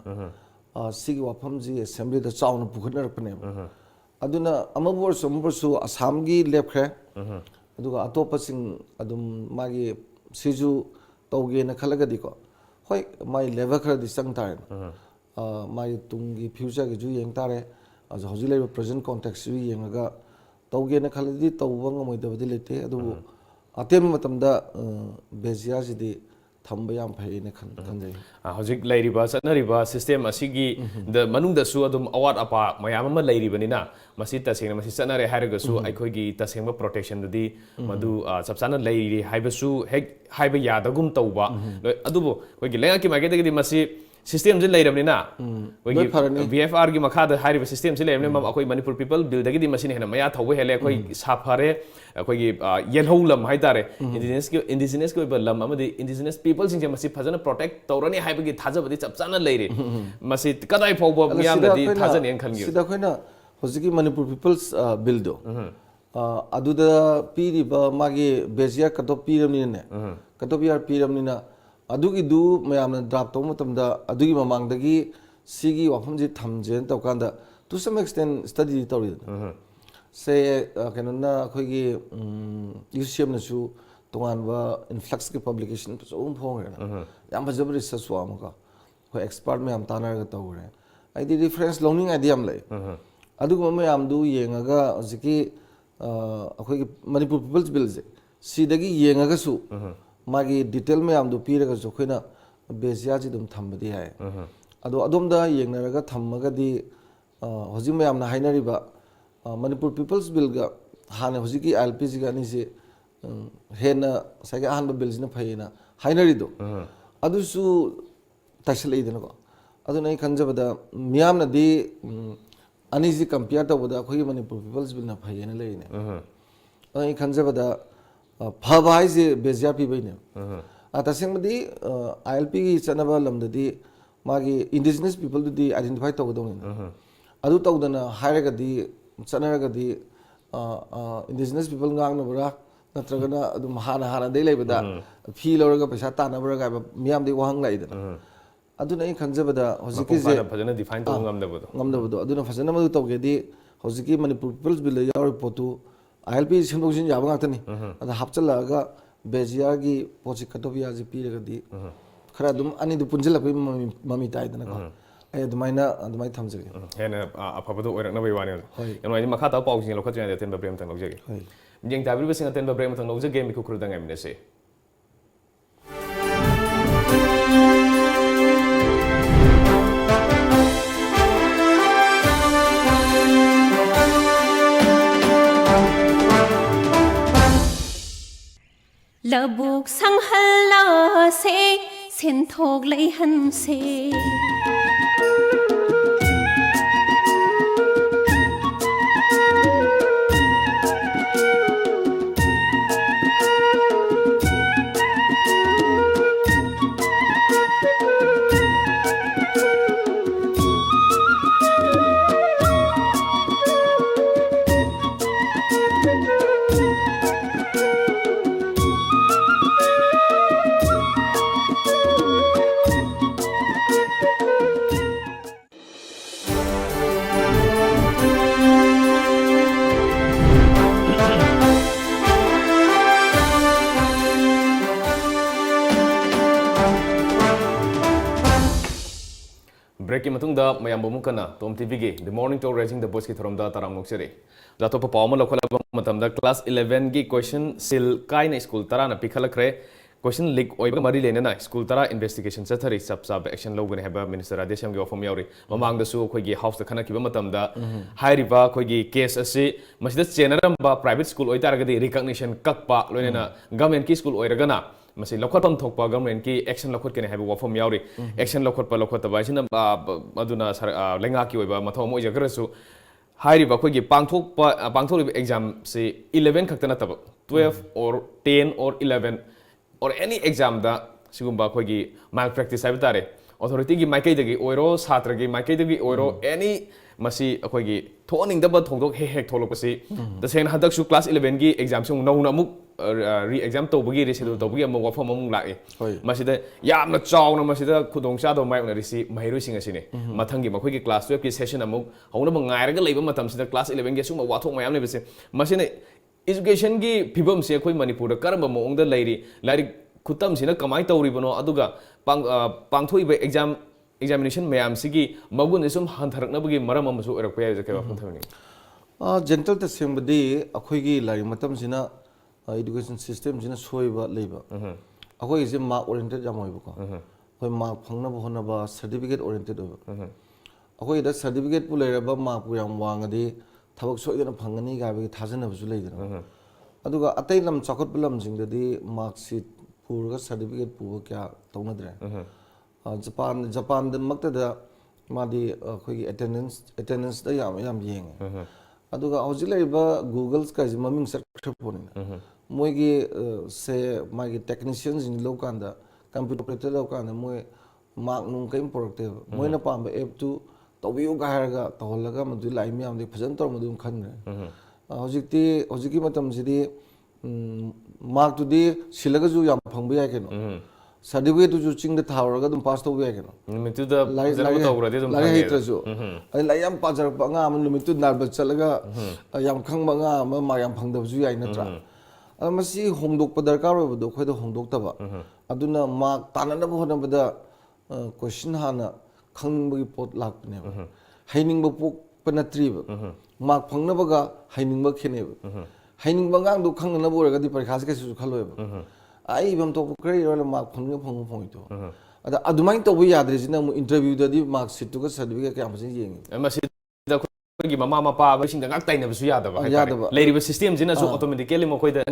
सिगी वाफम जी असेंबली दा चाउना पुखनरपने अदुना अमबोरसु असम की लेपख्रे अदुगा अतोपसिंग अदुम मागी सिजु तौगेना खलगदिको होय माई लेवल खरदि संग तारे माई तुंगी फ्यूचर की जु येंग तारे अज हौजि लेबा प्रेजेंट कॉन्टेक्स्ट जु येंगा तौगेना खलदि तौबा ngमोइदबदि लेते अदुबु अतेम मतमदा बेजिया जिदि थंब याम फैने खनजै हौजिक लैरिबा चनरिबा सिस्टम असिगी द मनुंगदसु अदुम अवाट अपा मयाम अमा लैरिबनिना मसि तसेंग मसि चनरे हाइरगसु अखोगी तसेंग प्रोटेक्शन दुदी मदु सबसाना लैरि हाइबसु हेक हाइबा यादगुम तौबा अदुबो अखोगी लेंगा की मागेदगी मसि system je leiramnina loi pharani VFR gi makha da hairi system je leiramni mam akoi Manipur people bill dagi di machine hena maya thawwe hele akoi safare akoi gi yelhow lam hai tare indigenous ko ba lam amadi indigenous people sing je masi phajana protect tawrani hai bagi thajabadi chapchana leire masi kadai phawba miyam da di thajan yen khangi sida khoina hojiki Manipur people's bill do aduda piri ba magi bezia katop piramni ne katop yar piramni na adugi du mayamna drop to matamda adugi mamangdagi sigi wafamji thamjen tawkanda to some extent study tawri say kanona khoigi UCM na su tongan ba influx ki publication so phong yam bajab research wa amaka khoi expert mayam tanar ga tawre ai di reference learning idea am lay adugu mayam du yengaga hojiki khoigi Manipur people's bill je sidagi yengaga su magi detail mayam do piraga so khoina bezia ji dum thambadi hai ado adomda yengnaraga thammaga di hoji mayam na hainariba Manipur people's bill ga hane hoji ki LPG ga ni se hena saga hanba bill jina phaina hainari do adu su taisle idena ko adu nai kanjabada miyam na di ani ji compare to boda khoi Manipur people's bill na phaina leine ai kanjabada phaba hai je bezia pi baine tasengmadi ILP gi chanaba lamdadi magi indigenous people di identify to godong adu tawdana hairaga di chanaraga di indigenous people ngang na bra natragana adu hana hana dei leibada fi loraga paisa tana bra ga miyam di wahang laida adu nei khanjabada hojiki je fajana define to ngamdabado aduna fajana madu tawge di hojiki Manipur people's bill ya report to ILP simdojin jaba ngatani ada hapchalaga bezia gi pochi katobia ji piraga di khara dum ani du punjila pai mami tai dana ko ai adumai thamjage hena afabado oirakna bai wani yano ai makha ta pau sing lokhat yan ten ba brem tan logjage jeng tabri basing ten ba brem tan logjage mi ku khurda ngam ne se Labuk sang halla se sen thok lei han se break ki matung da mayam bomu kana TOMTV gi the morning talk raising the voice ki thoram da taram noksere da to pa ma lokhala matam da class 11 gi question sil kai na school tara na pikhalakre question leak oiba mari lena na school tara investigation chathari sab action logane haba minister adesham gi ofom yauri mamang da su khoi gi house da khana ki ba matam da high river khoi gi case asi masida chenaram ba private school oi tara ga recognition kakpa loina na government ki school oiraga na masi lokhatam thokpa government ki action lokhot kene haba wafom yauri action lokhot ba sina aduna lenga ki oiba mathom oi jagarasu high river khoi gi pangthok exam se 11 khaktana tab 12 or 10 or 11 or any exam da sigumba khoi gi malpractice haiba tare authority gi maikai dagi oiro satra gi maikai dagi oiro any masi khoi gi thoning da ba thongdok hek tholopasi the sen hadak su class 11 gi exam sung nauna muk re exam to bagi reschedule to bagi amuk wafam amuk lai masi da yamna chawna masi da khudong cha do mai na risi mahiru sing asine mathangi makhoi gi class 12 ki session amuk hauna ba ngairaga leiba matam sida class 11 gi sung wathok mayam ne bese masi ne education gi phibam se khoi Manipur da karamba moong da lairi lairi khutam sina kamai tawribano aduga pangthoi ba examination mayam sigi magun isum hantharakna bagi maram amasu orak paya jake wafam thamni gentle ta sembadi akhoi gi lairi matam sina education system sina soiba leiba akhoi is mark oriented jamoi ba ko khoi mark phangna ba hona ba certificate oriented ba akhoi da certificate pu leira ba mark pu yam wangadi thabak soidana phangani ga bi thajana bu leidana aduga atai lam chakot lam jingdadi mark sheet purga certificate pu kya tawnadre Japan maktada madi khoi attendance da yam yeng aduga hojik laiba Google ka maming sakthaponi moigi se magi technicians in lokanda computer operator lokanda moi mark nung kai productive moina pamba app tu tawbiu ga harga tawlaga madu lai mi am de phajan tor madu khan hojiki matam jidi mark tu di silaga ju yam phangba ya keno certificate tu ju ching de thawraga dum pass tawba ya keno nimitu da zara tawradi dum lai hitra ju ai lai yam pajar pa nga am nimitu narba chalaga yam khangba nga ma yam phangda ju yai natra masi hongdok pa darkar oi do khoi da hongdok taba aduna mark tanana ba hona bada question hana khangba pot lakne haining ba pok panatri mark phangna baga haining ba khene haining ba ngang do khangna bo raga di parikha se su khaloi ai bam to kre ro mark phangna phang to ada adumai to bu yadre jina mu interview da di mark sheet to ga certificate ka amsin yeng masi da khoi mama mapa ba sing da ngak taina ba su yadaba leiriba system jina su automatically mo khoi da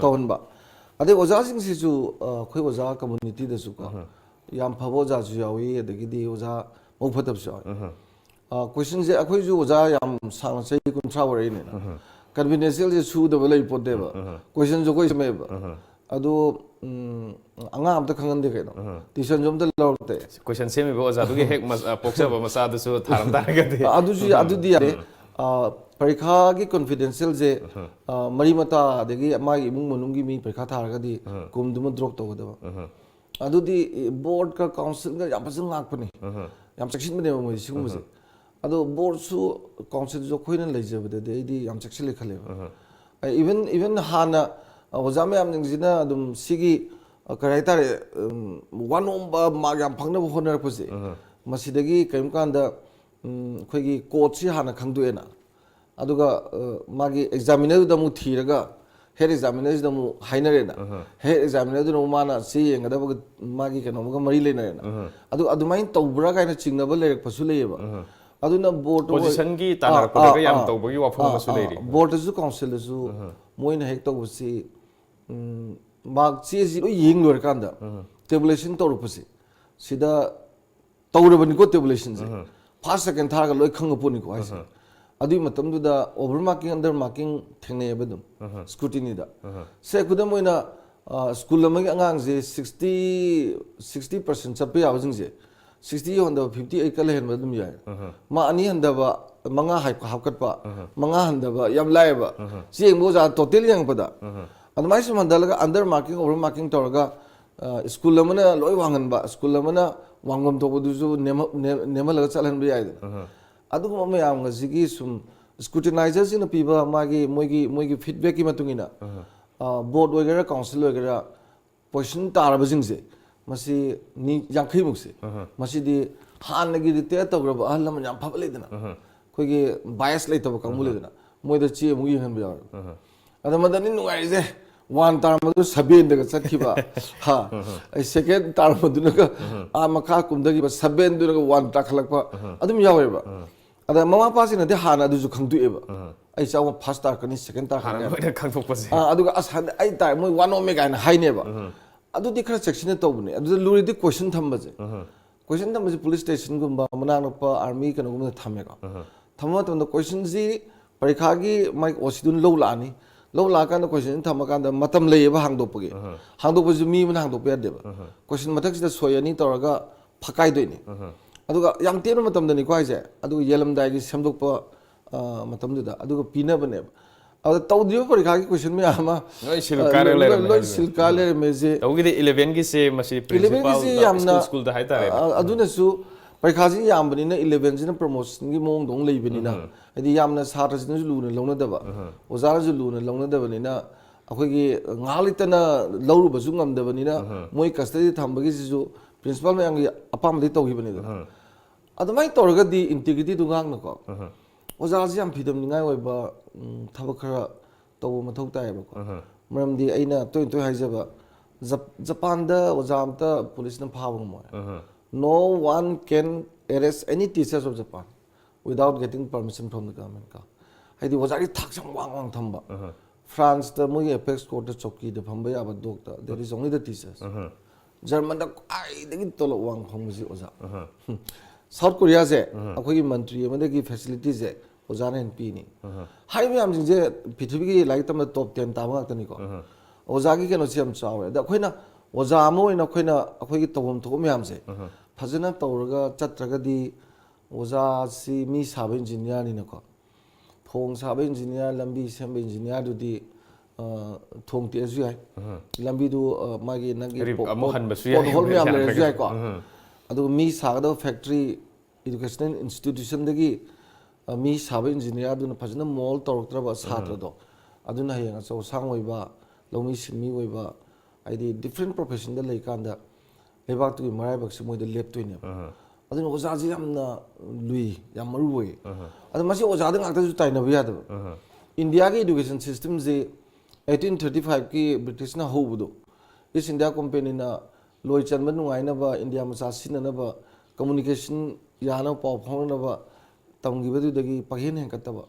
tawon ade oja sing si su khoi oja community da su ka yam phabo ja ju yawi adagi di oja mo phatab su question je akhoi ju oja yam sang sei kun trawari ne confidential je su da balai pot de ba question jo koi me ba ado anga am ta khangan de kaino tuition jom da lorte question semi ba oja dugi hek mas poksa ba masa da su tharam ta ga de adu di ade parikha gi confidential je mari mata adagi ma gi mung manung gi mi parikha tharaga di kum dum drop to da ba adu di board ka council ga yam pasang ngak pani yam section bane mo sing mo ado board su council jo khoina leije ba de di yam section le khale even hana ozame am ning jina dum sigi karaitare one ba ma yam phangna bo honar pose masidagi kaim kanda khoi gi coach si hana khangduena aduga magi examiner da mu thiraga head examiner da mu hainarena head examiner da mu mana si yengada ba magi kano ga mari lenarena adumai tawbra kaina chingna ba lerek pasu leyeba aduna board position gi tanar ko ga yam tawbagi wa phom masu leiri board su council su moina hek tawsi mag si lo yeng lor kanda tabulation tawru pasi sida tawrabani ko tabulation se first second third ga loi khangapuni ko aise adu matam du da over marking under marking thengne badum scrutiny da se kudam moina school amagi angang je 60% chape awjing je 60 honda 58 kal hen badum ya ma ani handa ba manga hakat pa manga handa ba yam lai ba si mo ja total yang pada admai su mandalaga under marking over marking toraga school amana loi wangan ba school amana wangom to du ju nemalaga chalan bi ya adu ma me am ngasi sum scrutinizers in people moigi feedback ki matungina board wagera council wagera position tar ba jingse masi ni yankhai mukse masi di han gi rite to grab ahlam yam phable dina khoi gi bias lai to kang mule dina moi da chi mu yin ba ada madani nungai je one tar madu saben daga satkiba ha second tar madu naga amakha kumdagi ba saben du naga one takhlak pa adum yawe ba ada mama pa sina de hana du ju khangdu eba ai chaw first tar kani second tar hana mo khang thok pase aduga asan ai tar moi one omega na hai ne ba adu di khara section to bune adu luri di question thamba je question thamba je police station gumba manang pa army kana gumna thamega thamma to the question ji parikha gi mai osidun lo la ni lo la kan question thama kan da matam le ba hang do page hang do ju mi man hang do pe de ba question mathak sida soyani toraga phakai doi ni aduga yam tenu matam dani kwai je aduga yelam dai gi samdok pa matam du da aduga pina bane adu tawdiyo parikha gi question me ama loi silkare le loi silkale me je tawgi 11 gi se masi principal school da haitare aduna su parikha ji yam bani na 11 jina promotion gi mong dong lei bani na adi yamna satra jina lu na lona da ba ozar ju lu na lona da bani na akhoi gi ngalitana lawru ba su ngam da bani na moi custody thambagi ju principal me ang apam di tawhi bani da adumai torga di integrity du ngang na ko oza ji am phidam ningai oi ba thabak khara taw mathau tai ba ko maram di aina toy haijaba Japan da oza amta police na phawang mo no one can arrest any teachers of Japan without getting permission from the government ka haidi oza ri thak sang wang thamba France da mo apex court da chokki da phamba ya ba dok da there is only the teachers German da kwai dagi tolo wang khong ji oza South Korea je akhoi mantri amade ki facilities je oza na NP ni hai myam jing je pithibhi ki lai tam top 10 ta ma tani ko oza ki keno siam chawe da khoina oza mo ina khoina akhoi ki tawam tho myam je phajana tawraga chatraga di oza si mi sab engineer ni na ko thong sab engineer lambi sem engineer du di thong te su ai lambi du magi nagi hol myam le su ai ko adu mi sagado factory educational institution dagi mi sab engineer du na phajana mall toroktra ba satra do aduna hayang so sang oi ba lomi simi oi ba aidi different profession da lei kanda lebak tu marai bak simoi da lep toine aduna oza ji yamna lui yam maru oi adu masi oza da ngakta ju tai na biya da India ki education system je 1835 ki British na hobudo is India company na loi chanba nungai na ba India macha sin na ba communication yana paw phone na ba tamgi ba du dagi paghen hen katta ba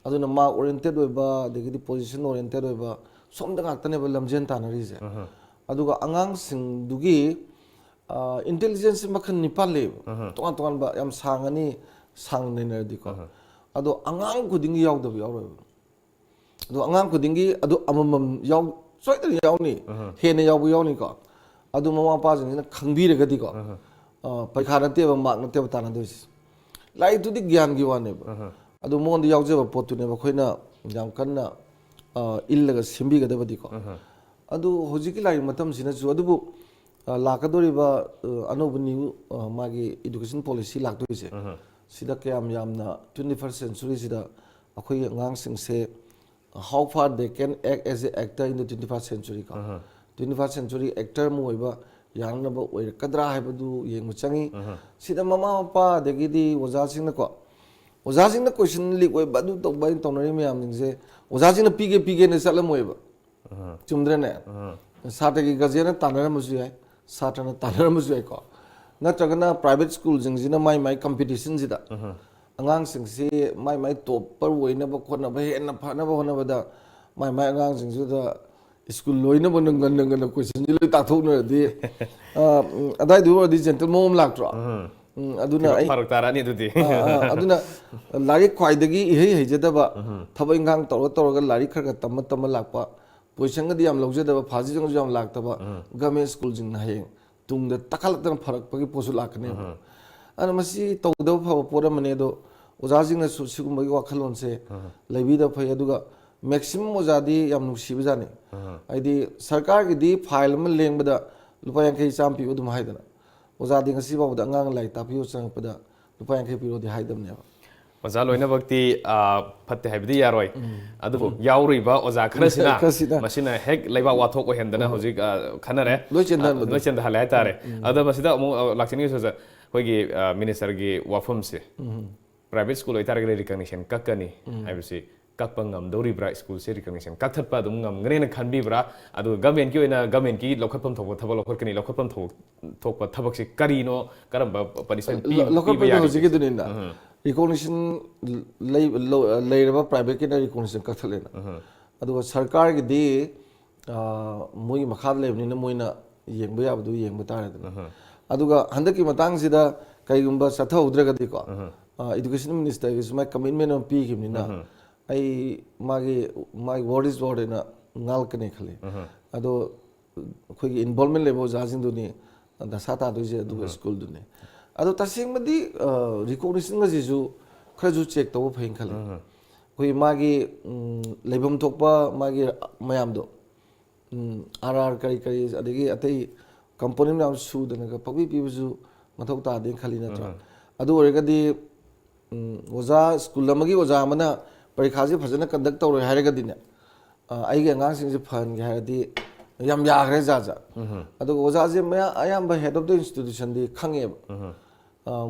aduna ma oriented oi ba dagi position oriented oi ba somda ngakta ne ba lamjen ta na ri je aduga angang sing dugi intelligence makhan nipal le tongan tongan ba yam sangani sang ne na di ko ado angang kuding yaw da yaw ro ado angang kuding gi ado amamam yaw soi da yaw ni he ne yaw bu yaw ni ko adu mama pa jing na khangbi re gadi ko paikha na te ba mak na te ba ta na dois lai tu di gyan gi wane ba adu mon di yaw je ba potu ne ba khoina jam kan na illa ga simbi ga da ba di ko adu hoji ki lai matam sina ju adu bu lakadori ba anobu ni magi education policy lak doi se sida kyam yamna 21st century sida akhoi ngang sing se how far they can act as an actor in the 21st century ka 21st century actor mo iba yang na ba oi kadra hai badu yeng mu changi sida mama pa degi di oza sing na ko oza sing na question lik oi badu to ba to na mi am se oza sing na pige ne salam oi ba chumdre ne sata gi gajena tanara mu ai sata na tanara mu ai ko na chagana private school jing jina mai competition jida angang sing si mai top par oi na ba khona ba he na pha na ba hona ba da mai angang sing ju da school loi na ba nang question ji loi ta thok na di adai du di gentle mom lak tro aduna ai farak tara ni dudi aduna lari khwai dagi hei jeda ba thaba ingang tor ga lari khar ga tam lakpa position ga di am lojje da ba phaji jang jam lak ta ba government school jing na heng tung da takal tan farak pagi posu lak ne ana masi to do pha pora mane do oza jing na su sigum bagi wakhalon se lebi da phai aduga maximum oza di yam nu si bajani aidi sarkar gi di file ma leng bada lupa yang kai cham pi udum haidana oza di ngasi ba da ngang lai ta pi usang pada lupa yang kai pi ro di haidam ne oza loina bakti phatte haibdi yaroi adubu yauri ba oza kharasina masina hek laiba wathok ko hendana hojik khanare loi chen da halai tare ada masida amu laksini soja hoigi minister gi wafum se private school oitar ge recognition kakani haibsi kakpangam dori bra school se recognition kakthatpa dum ngam ngre na khanbi bra adu government ki oina government ki lokhatpam thok thaba lokhakani lokhatpam thokpa thabak se karino karamba punishment pi lokhatpam hojik gi dunin da recognition lairaba private ki na recognition kakthalena adu sarkar gi di moi makhad lebni na moina yengba yabdu yengba tare da aduga handaki matang sida kaigumba satha udraga di ko education minister is my commitment on p gimni na ai my word is word na ngal kane khale ado khoi involvement level jajing du ni da sata du je du school du ne ado tasing madi recognition ga jisu khaju check to phain khale khoi magi lebam thokpa magi mayam do rr kari adegi atai component nam su da ga pabi pi bu mathok ta den khali na tra adu orega di oza school lamagi oza mana parikha ji phajana conduct tawre hairaga dine ai ge ngang sing ji phan ge hairadi yam ya gre ja adu oza ji maya ayam ba head of the institution di khange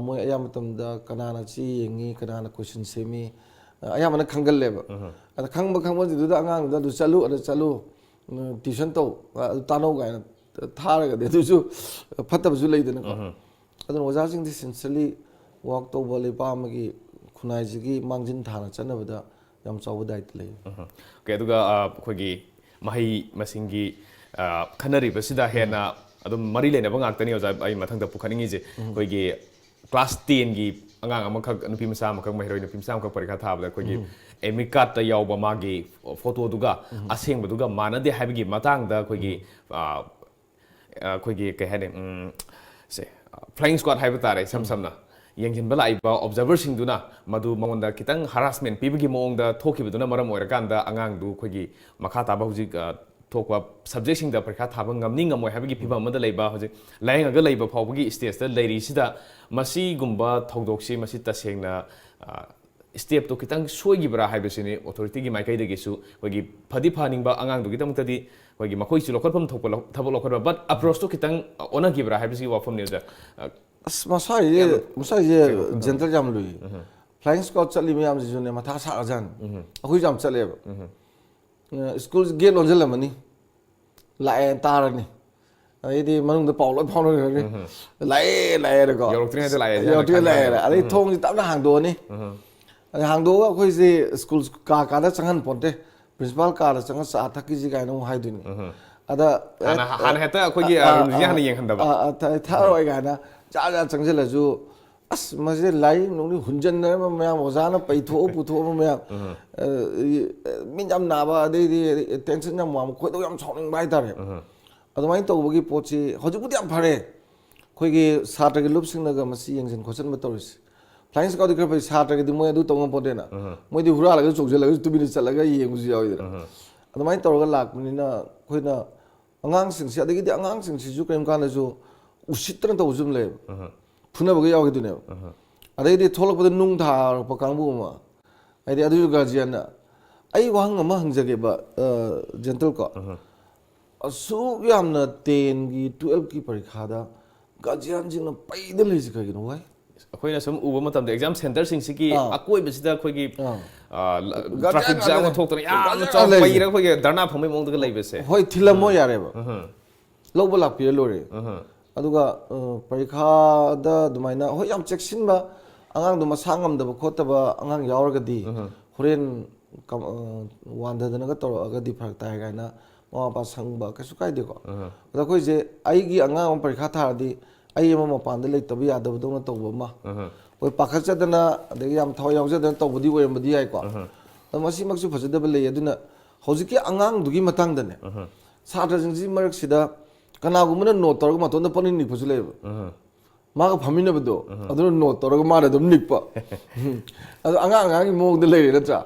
moi ayam tam da kanana chi yengi kanana question semi ayam na khangal le ba ada khangba ji du da angang da du chalu tuition to tano ga tharaga de du ju phatab ju leidana ko adu oza jing di sincerely work to bole pa magi khunai ji gi mangjin thana chanabada yam chawu dait lei ke aduga khogi mahi masingi khanari basida hena adum mari le na bang aktani oza ai mathang da pukhaningi je koi gi class 10 gi angang amakak nupi masa amakak mahiroi nupi masa amakak parikha thabda koi gi emikat ta yawba magi photo duga aseng duga manade habigi matang da koi gi koi hane se flying squad haiba tare samna yengin bala iba observer sing duna madu mamonda kitang harassment pibigi mong da thoki biduna maram oirakanda angang du koi gi makha ta ba hujik thokwa subject sing da parikha thaba ngamni ngamoi habigi phiba amada leiba hujik laing aga leiba phawbagi stage da leiri sida masi gumba thodoksi masi tasengna step to kitang soigibra haibesini authority gi maikai degi su kogi phadi phaningba angang du kitang tadi kogi makoi chu lokhol pham thokpa thabo lokhol but approach to kitang ona gibra haibesi wafam ne ja masai je gentle jam lui flying squad chali mi am ji ne matha sa ajan akhui jam chale school gate on jala mani lae tarani ai di manung da paw loi phau ni lae re ko yo tri lae ai thong ji tam na hang do ni hang do akhui ji school ka da changan ponte principal ka da changan sa thaki ji ga no hai du ni ada han heta akhui gi ya han yeng handa ba tha roi ga na ja changjela ju as maje lai nong ni hunjan na ma oza na paitho putho ma min jam na ba de tension na ma khoi do yam chawning bai tare adumai to bogi pochi hoju budi am phare khoi gi satra gi lup sing na ga masi yengjen khosan ma toris flying squad ka pai satra gi moi adu tong ponte na moi di hura la ga chokje la ga tu bi ni chala ga yeng ju yawi adumai to ga lak ni na khoi na angang sing si adagi di angang sing si ju krem kan ju usitran to uzum le phuna bagi yaw gi ne adai di tholak ba nung tha pa kang bu ma ai di adu ga jian na ai wang ma hang jage ba gentle ko asu yam na 10 gi 12 gi parikha da ga jian jing na pai de le ji ka gi no wai akhoi sum uba matam da exam center sing siki akoi besida khoi gi traffic jam ko thok to ya chaw pai ra khoi gi darna phomai mong da leibese hoi thilamo yare ba loba lak pi lore aduga parikha da dumaina hoi yam checksin ba angang du masang am da ba khota ba angang yawra ga di horen wanda da na ga tor ga di phak tai ga na ma pa sang ba ka su kai de ko da khoi je ai gi angang parikha tha di ai ma pan da le tabi ya da bu na to ba ma hoi pakha cha da na de yam thaw yaw ja da to bu di we ma di ai ko masi mak su phaja da ba le aduna hojiki angang du gi matang da ne sa da jing ji marak sida kana gumna no tor ga maton da panin ni phusu le ma ga phamina ba do adu no tor ga ma da dum nik pa adu angang gi mong da le re tra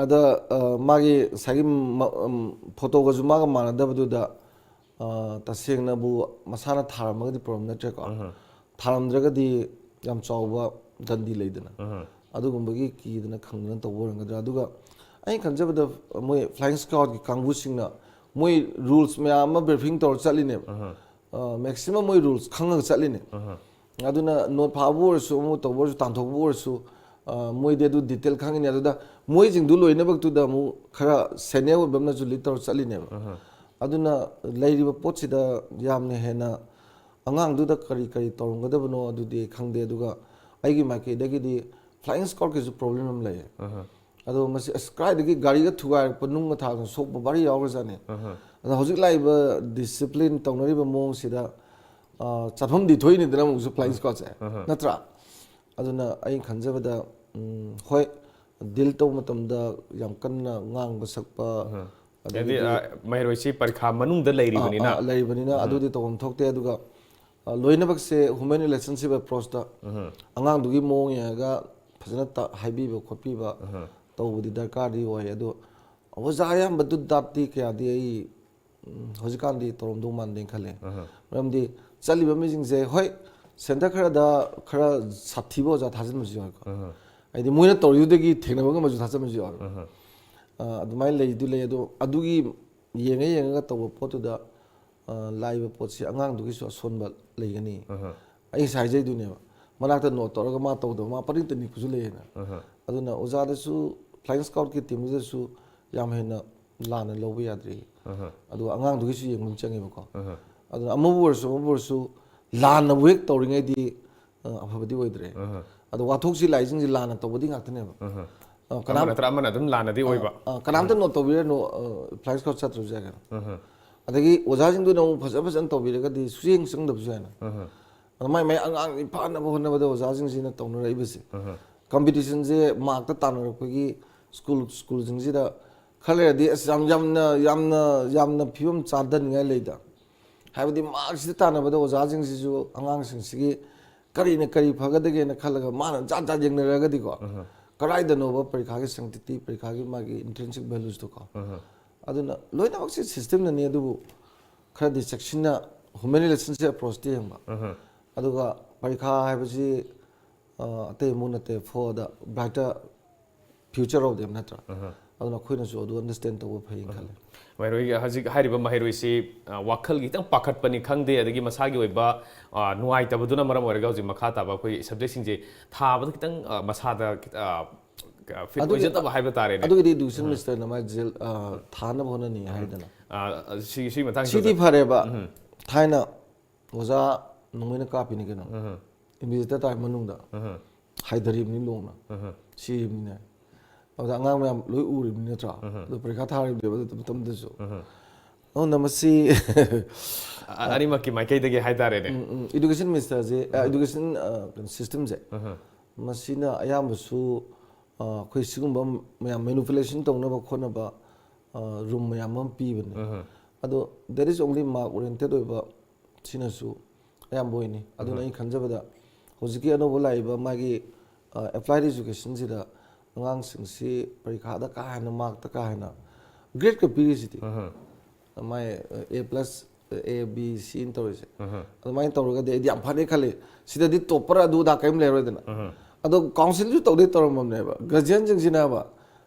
ada magi sagi photo ga ju ma ga ma da ba du da taseng na bu masana tharam ga di problem na tre ko tharam dra ga di yam chawba gandi le dana adu gumba gi ki dana khangna to bo nga dra adu ga ai khanjab da moi flying squad gi kangbu sing na moi rules me ama briefing tor chali ne maximum moi rules khang chali ne aduna not phabu su mu to bo tan thok bo su moi de du detail khang ni adu da moi jing du loi na bak tu da mu khara senior bam na ju litor chali ne aduna lairi ba pot si da yam ne hena angang du da kari kari torung ga da bno adu de khang de du ga ai gi ma ke da gi di flying squad ke ju problem am lai ado mas sky de gi gari ga thuai panung ga tha sok ba bari yaw ga jane ado hojik lai ba discipline tong nari ba mong si da chathom di thoi ni da mu ju flying squad se natra aduna ai khanja ba da hoi dil to matam da yam kan na ngang ba sak pa jadi mahiroi si parikha manung da leiri bani na adu di tom thokte adu ga loina bak se human relationship approach da angang du gi mong ya ga phajana ta haibi ba khopi ba to budi darkar di hoi adu awaza yam badu dati kya di ai hojikan di torom du man den khale ram di chali ba mijing se hoi center khara sathi bo ja thajin mu ji ko ai di moina tor yu de gi thengna ba ma ju thajin mu ji adumai lei du le adu adugi yenga to pot da live pot si angang du gi so son ba lei gani ai sai jai du ne manak ta no tor ga ma to do ma parin ta ni ku le na aduna oza da su flying scout ki team da su yam he na la na lo bi yadri adu angang du gi su yeng changi ba ko adu amu su la na wek to ring ai di afabadi oidre adu wathok si lai jing ji la na to bodi ngak ne ba kanam tra man adum lana di oiba kanam ta no to bi no flying scout chat ru ja ga adagi ojaajingdu na phaja phajan tawbiragadi suyeng sangdabsu yana mai mai angang ni phana bo honna bada ojaajing sina tawna raibase competition je mark ta tanar kogi school jing jida khale di yamna phibam chadan ngai leida habdi mark sida tana bada ojaajing sisu angang sing sigi kari na kari phagadage na khalaga mana ja jengna ragadi ko karai da no ba parikha gi sanctity parikha gi magi intrinsic values to ko aduna loina bakse system na ne adu khara di section na human relationship approach ti hamba aduga parikha haibasi ate munate for the brighter future of them natra aduna khoina so adu understand to phai khale mairoi haji hairiba mairoi si wakhal gi tang pakhat pani khangde adagi masagi oiba nuai tabaduna maram orega hoji makha taba koi subject sing je thabada kitang masada fit oijata ba haiba tare ne adugi education minister na ma jel thana bhona ni haidana si matang sidi phare ba thaina oja nungina kapi ni keno invita ta manungda haidarib ni longna si ni oja ngang mayam loi uri ni tra do parikha thari de ba tam de so oh namasi ani makki makai dege haitare ne education minister je education system je masina ayamsu khoi sigum mayam manipulation tongna ba khona ba room mayam pi bane ado there is only mark oriented oiba sinasu ayam boyni aduna I khanjabada hojiki anobo laiba magi applied education sida angang singsi parikha da ka hana mark ta ka hana grade ka piri siti mai a plus a b c in torise ado mai tawraga de yam phane khale sida di topper adu da kaim le roidana ado council ju tawde toramam ne ba guardian jing sina ba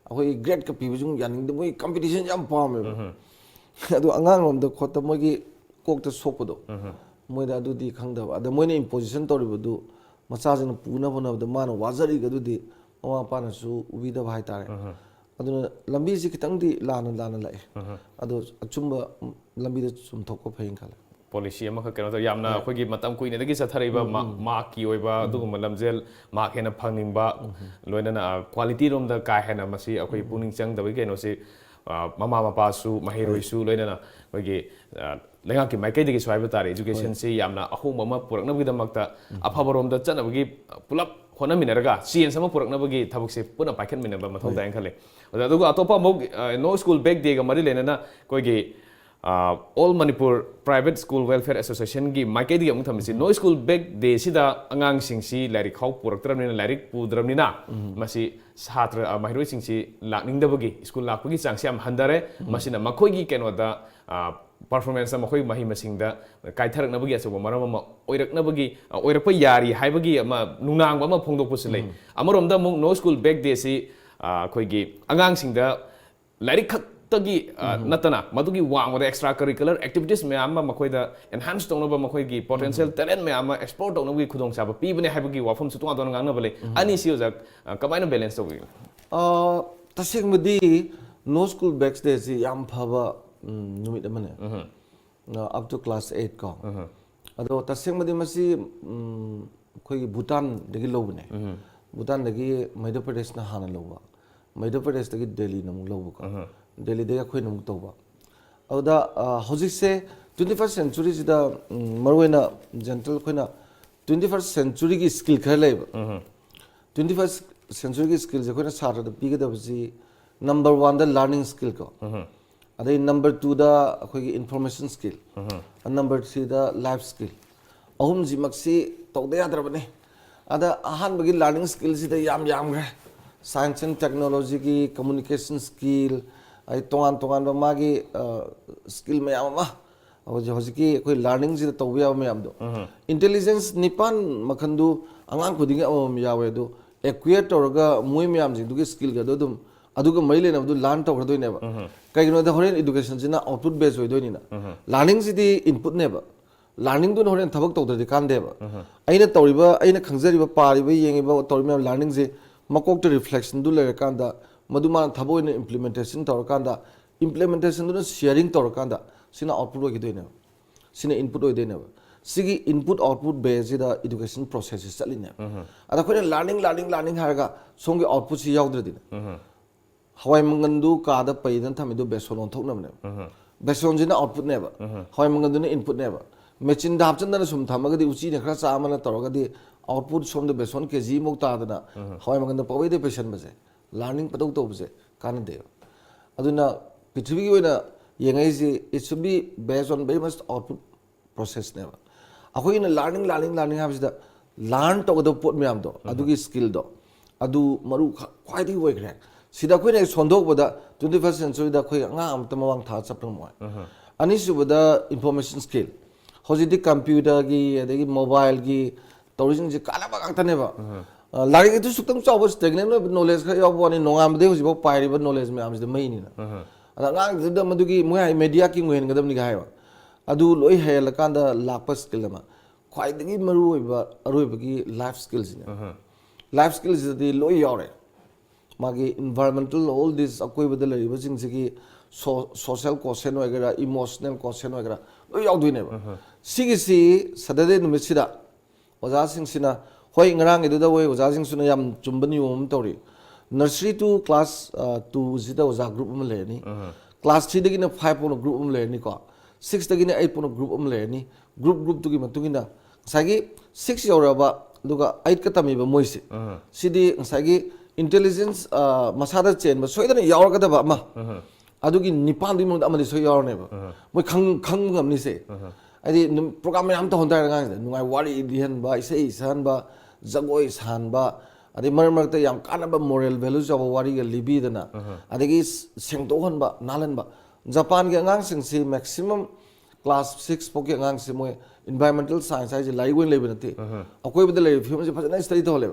akoi grade ka pi bujung yaning de moi competition yam pam ado angang rom da khota moi gi kok ta sokpodo moi da adu di khangda ba da moi ne imposition toribudu macha jing puna bona da man wazari ga du di mama pa na su ubi da bhai tare aduna lambi si kitang di lana lai ado achumba lambi da sum thokko phain khala policy ama kano to yamna khogi matam kuine dagi sathariba ma ki oiba dugum lamjel ma khena phangingba loina na quality rom da ka hena masi akhoi puning chang da keno si mama mapa su mahiroi su loina na khogi lenga ki maikai dagi swaiba tare education si yamna ahum ama purakna bagi damakta aphabarom da chana bagi pulap hona minaraga sien sama purakna bagi thabuk se puna paikhan minaba mathau da khale aduga atopa mog no school bag de ga mari lena na koigi all Manipur Private School Welfare Association gi maikai di amung thamisi no school bag de sida angang sing si larik khau puraktrami na larik pudramni na masi satra mahiroi sing si lakning da bagi school lakpagi chang siam handare masina makhoi gi keno da performance ma khoi mahi masing da kaitharak na bagi aso maram ma oirak na bagi oirak pa yari hai bagi ma nunang ba ma phongdok pusilai amarom da mung no school bag de si khoi gi angang sing da larik khak tagi natana madugi wang da extra curricular activities me amma makhoi da enhance tong ba makhoi gi potential talent me amma export tong bi khudong sa ba pi bane hai bagi wafam su tuwa don ngang na bale ani si ojak kamaina balance to gi tasing mudi no school bags de si yam phaba numit amane up to class 8 ko ado tasing mudi masi khoi Bhutan degi lobne Bhutan degi Madhya Pradesh na hana loba Madhya Pradesh degi Delhi na mung loba ko Delhi de khoi nung toba auda hojik se 21st century sida marwena gentle khoina 21st century ki skill khale 21st century ki skill je khoina sara da piga da bji number 1 the learning skill ko adai number 2 the khoi information skill and number 3 the life skill ahum ji maksi tawde yadrabane ada ahan bagi learning skill sida yam gre science and technology ki communication skill ai tongan ba magi skill me ama hojiki koi learning ji to ya me am do intelligence nipan makhandu angang khuding am yawe do acquire torga moi me am ji du skill ga do dum aduga maile na du learn to do ne ba kai no da horen education jina output based hoy do ni na learning ji di input ne ba learning do horen thabak to de kan de ba aina toriba aina khangjari ba pari ba yengi ba tori me learning ji makok to reflection du le kan da maduma thabo in implementation tor kanda implementation do sharing tor kanda sina output gi doina sina input oi doina sigi input output based da education process is chalina ada khoi learning harga songi output si yaudra dina hawai mangandu ka da paidan thamidu besolon thokna ne बेसन जिना output नेबा हय मंगन input नेबा machine da hapchan na sum thamagadi uchi ne khara cha mana toragadi output som the beson kg mok ta dana hoy magan da pawai de patient baje learning patau to baje kan de aduna prithvi gi oina yengai ji it should be based on very much output process ne akoi na learning ha da learn to the put me am do adu gi skill do adu maru khwai di woi kre sida koi ne sondok bada 21st century da koi nga am tamawang tha chapang mo ani su bada information skill hojidi computer gi adagi mobile gi tourism ji kala ba kang tane ba lari itu suktam chaw stagnant knowledge kha yaw boni nongam de hojibo pairi ba knowledge me am de mai ni na ada ngang de madu gi moi media ki ngwen gadam ni ga ha adu loi hel kan da lakpa skill ma khwai dagi maru ba aroi ba gi life skills ni life skills de loi yore magi environmental all this akoi ba de lari ba jing ji social quotient वगैरह emotional quotient वगैरह lo yaw dui ne ba sigi si sadade numit sida oja sing sina hoi ngrang edu da wei oja sing suna yam chumbani om tori nursery to class 2 sida oja group um le ni class 3 dagi na 5 pono group um le ni ko 6 dagi na 8 pono group um le ni group tu gi matungina sagi 6 yora ba duga 8 ka tami ba moisi sidi sagi intelligence masada chen ba soidana yaw ka da ba ma adugi nipan di mong amadi so yaw ne ba moi khang ngam ni se adi program yam to honda nga nungai wari dihan ba ise isan ba jagoi san ba adi mar ta yam kana ba moral values of wari ga libi dana adigi sengto hon ba nalan ba japan ge ngang sing si maximum class 6 pok ge ngang si moi environmental science ai lai wen le benati akoi bada le film je phajana study to le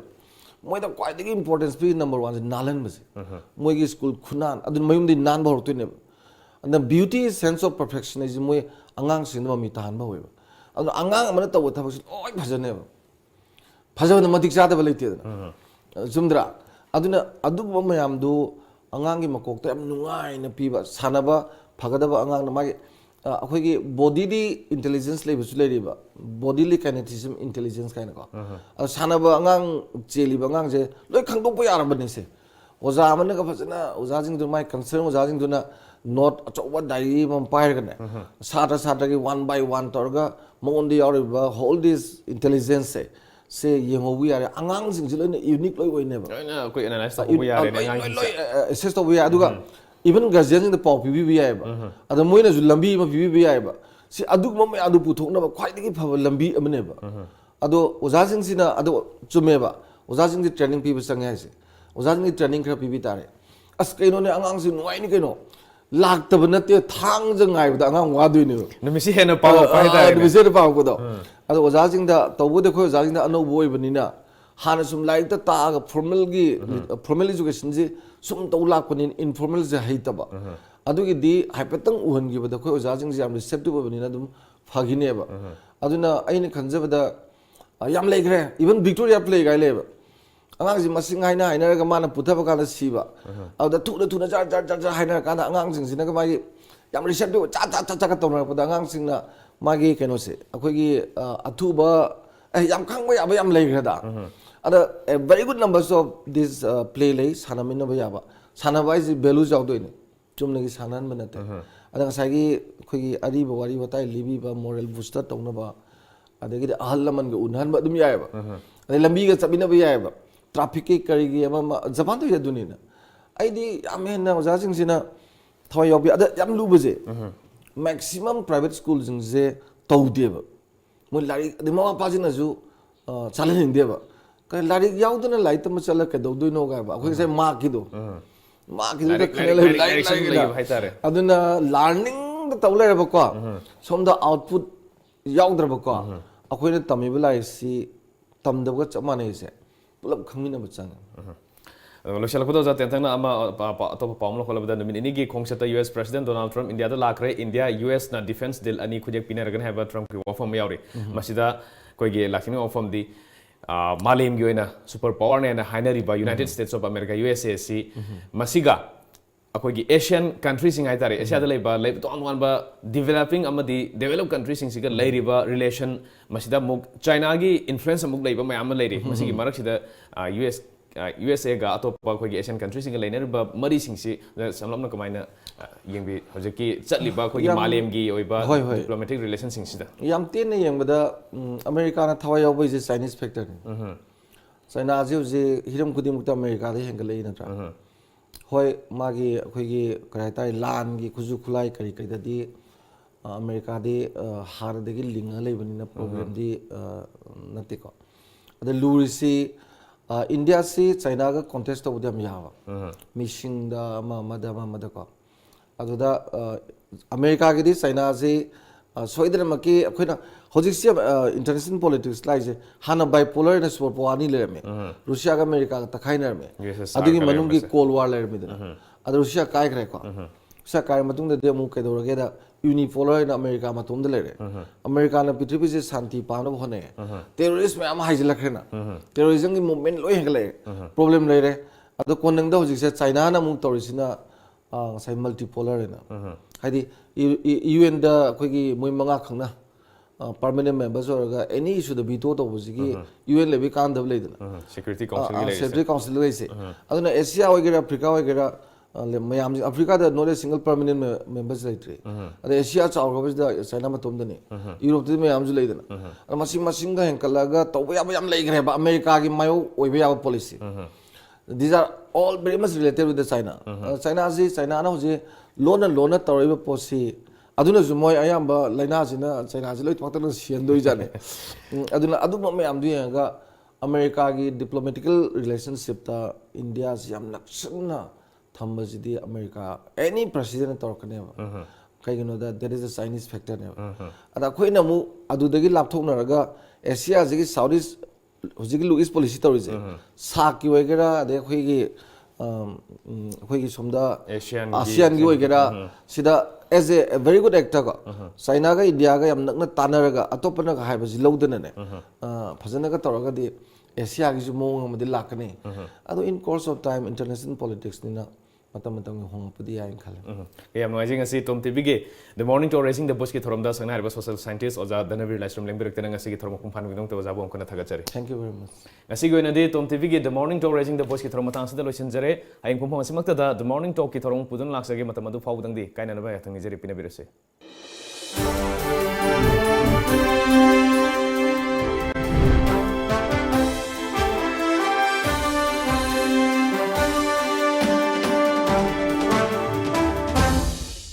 moi da quite the importance be number 1 is nalan base moi gi school khunan adun mayum di nan bor tu ne and the beauty is sense of perfection is moi angang sin ma mi tan ba hoiba adu angang amana taw tha bas oi phajane ba phajana madik jada ba leite jumdra aduna adu ba mayam du angang gi makok ta yam nungai na pi ba sanaba phagada ba angang na magi akhoi body di intelligence level su leriba bodily kinetism intelligence kaina ko sanaba angang cheli ba angang je loi khangdok pa yar ba ni se oza amana ka phasana oza jing du mai concern oza jing du na not achowa diary mam pair ka ne sata gi one by one torga mon di yaw ba hold this intelligence se yengo wi are angang jing je loi unique loi oi ne ba ko analyze ta ko yare ne ngang se assess to wi aduga even guardian in the pop pbb ai ba ada moina ju lambi ma pbb ai ba si aduk mom adu puthok na ba khwai dagi phaba lambi amne ba ado oja sing sina ado chume ba oja sing di training people sang hai se oja sing di training khra pb tare as kaino ne angang sing nuai ni kaino lak tab na te thang jang ai ba angang wa dui ni numi si hena pa pa da numi se pa ko do ado oja sing da tobu de khoi oja sing da ano boi bani na hana sum like ta ta ga formal education ji sum to lak panin informal je haita ba adugi di haipatang uhan gi bada khoi oja jing jam receptive bani na dum phagine ba aduna aina khanje bada yam legre even victoria play gai le ba angang ji masing haina haina ga mana putha ba kana si ba ada tu na jar haina kana angang jing sina ga magi yam receptive cha ka tawna ba angang sing na magi keno se akhoi gi athu ba yam khang ba yam legre da ada a very good numbers of this play lay sanamin na ba ya ba sanaba is value jaw do ni chumna gi sanan banate ada ngasai gi khoi gi ari ba wari batai libi ba moral booster tawna ba adagi de ahal laman ga unhan ba dum yai ba ada lambi ga sabina ba yai ba traffic ki kari gi ama japan to ya duni na ai di amen na ja sing sina thoi yob ada yam lu ba je maximum private school jing je taw de ba mo lari de ma pa jin na ju challenge de ba kai lari yaw duna lai tam chala ka do do no ga ba khoi se ma ki do da khane lai hai tare aduna learning da tawle ba ko som da output yaw dra ba ko akhoi na tami ba lai si tam da ga chama nei se pulap khangmi na ba chang lo shala ko da ten thang na ama to pa pawm lo khola ba min ini gi khongsa ta US President Donald Trump India da lakre India US na defense deal ani khujek pinar gan ha ba Trump ki offer ma yawri masida koi ge lakin offer di Malim gi oina super power ne na hainari ba United States of America USA si masiga akoi gi Asian countries sing haitare Asia da leiba leib to on ba developing amadi developed countries sing siga leiriba relation masida muk China gi influence muk leiba mayam leiri masigi marak sida US USA ga atop ko gi Asian countries singa leiner ba mari singsi samlamna kamaina yengbi hojeki chatliba ko gi malem gi oiba diplomatic relations singsida yam ten yengbada America na thawai yaw is Chinese factor China je hiram kudim mukta America de hengalei na tra hoi magi khoigi karaitai lan gi khuju khulai kari kai da di America de har de gi linga leibani na problem di nati ko ada lurisi India si China ga contest of them yawa missing da mada ko aduda America gi di China si soidra maki akhina hojik si international politics like je hana bipolar na sport pani le me Russia ga America ga takhaina me adugi manung gi cold war le me da adu Russia kai kre ko Russia kai matung de demu ke do ge da unipolar in America ma tum de le America na pithribi se shanti pa no hone terrorist me am haijil khena terrorism gi movement loi hengale problem le re adu konang da hojik se China na mu torisina sai multipolar na haidi UN da khoi moi manga khangna permanent members or any issue the veto to buzigi UN level kan dab leidana security council le se aduna Asia wagera Africa wagera mayam Africa da no single permanent members laitre ada Asia chawga da China ma tom da ne Europe de mayam ju leidana masing ga henkalaga to yam leigre ba America gi mayo oibe ya policy these are all very much related with the China China na hoje lona tawriba policy aduna ju moi ayamba laina sina China ji loi thakta sian doi jane aduna adu ma am du ga America gi diplomatical relationship ta India ji am naksana thamba ji di America any president torkane kai gino that there is a Chinese factor ne ada khoina mu adu dagi lapthokna raga Asia ji gi Southeast hojigi Louis policy tawrise sa ki wegera de khoi gi somda ASEAN gi wegera sida as a very good actor ko China ga India ga yam nakna tanaraga atopana ga haiba ji lodana ne phajana ga tawraga di Asia gi ju mong amadi lakane ado in course of time international politics ni na matam hong pudi ya khala ya amazing asi TOMTV ge the morning to raising the bush ki thorom da sangna harba social scientist oja DHANABIR LAISHRAM lengberak tena ngasi ki thorom kumpan gidong to oja bom kana thagachari thank you very much ngasi go na de TOMTV ge the morning to raising the bush ki thorom matang sada loisin jare ayeng kumphang asimakta da the morning talk ki thorom pudun laksage matam adu faudang di kaina na ba yathang ni jare pina birase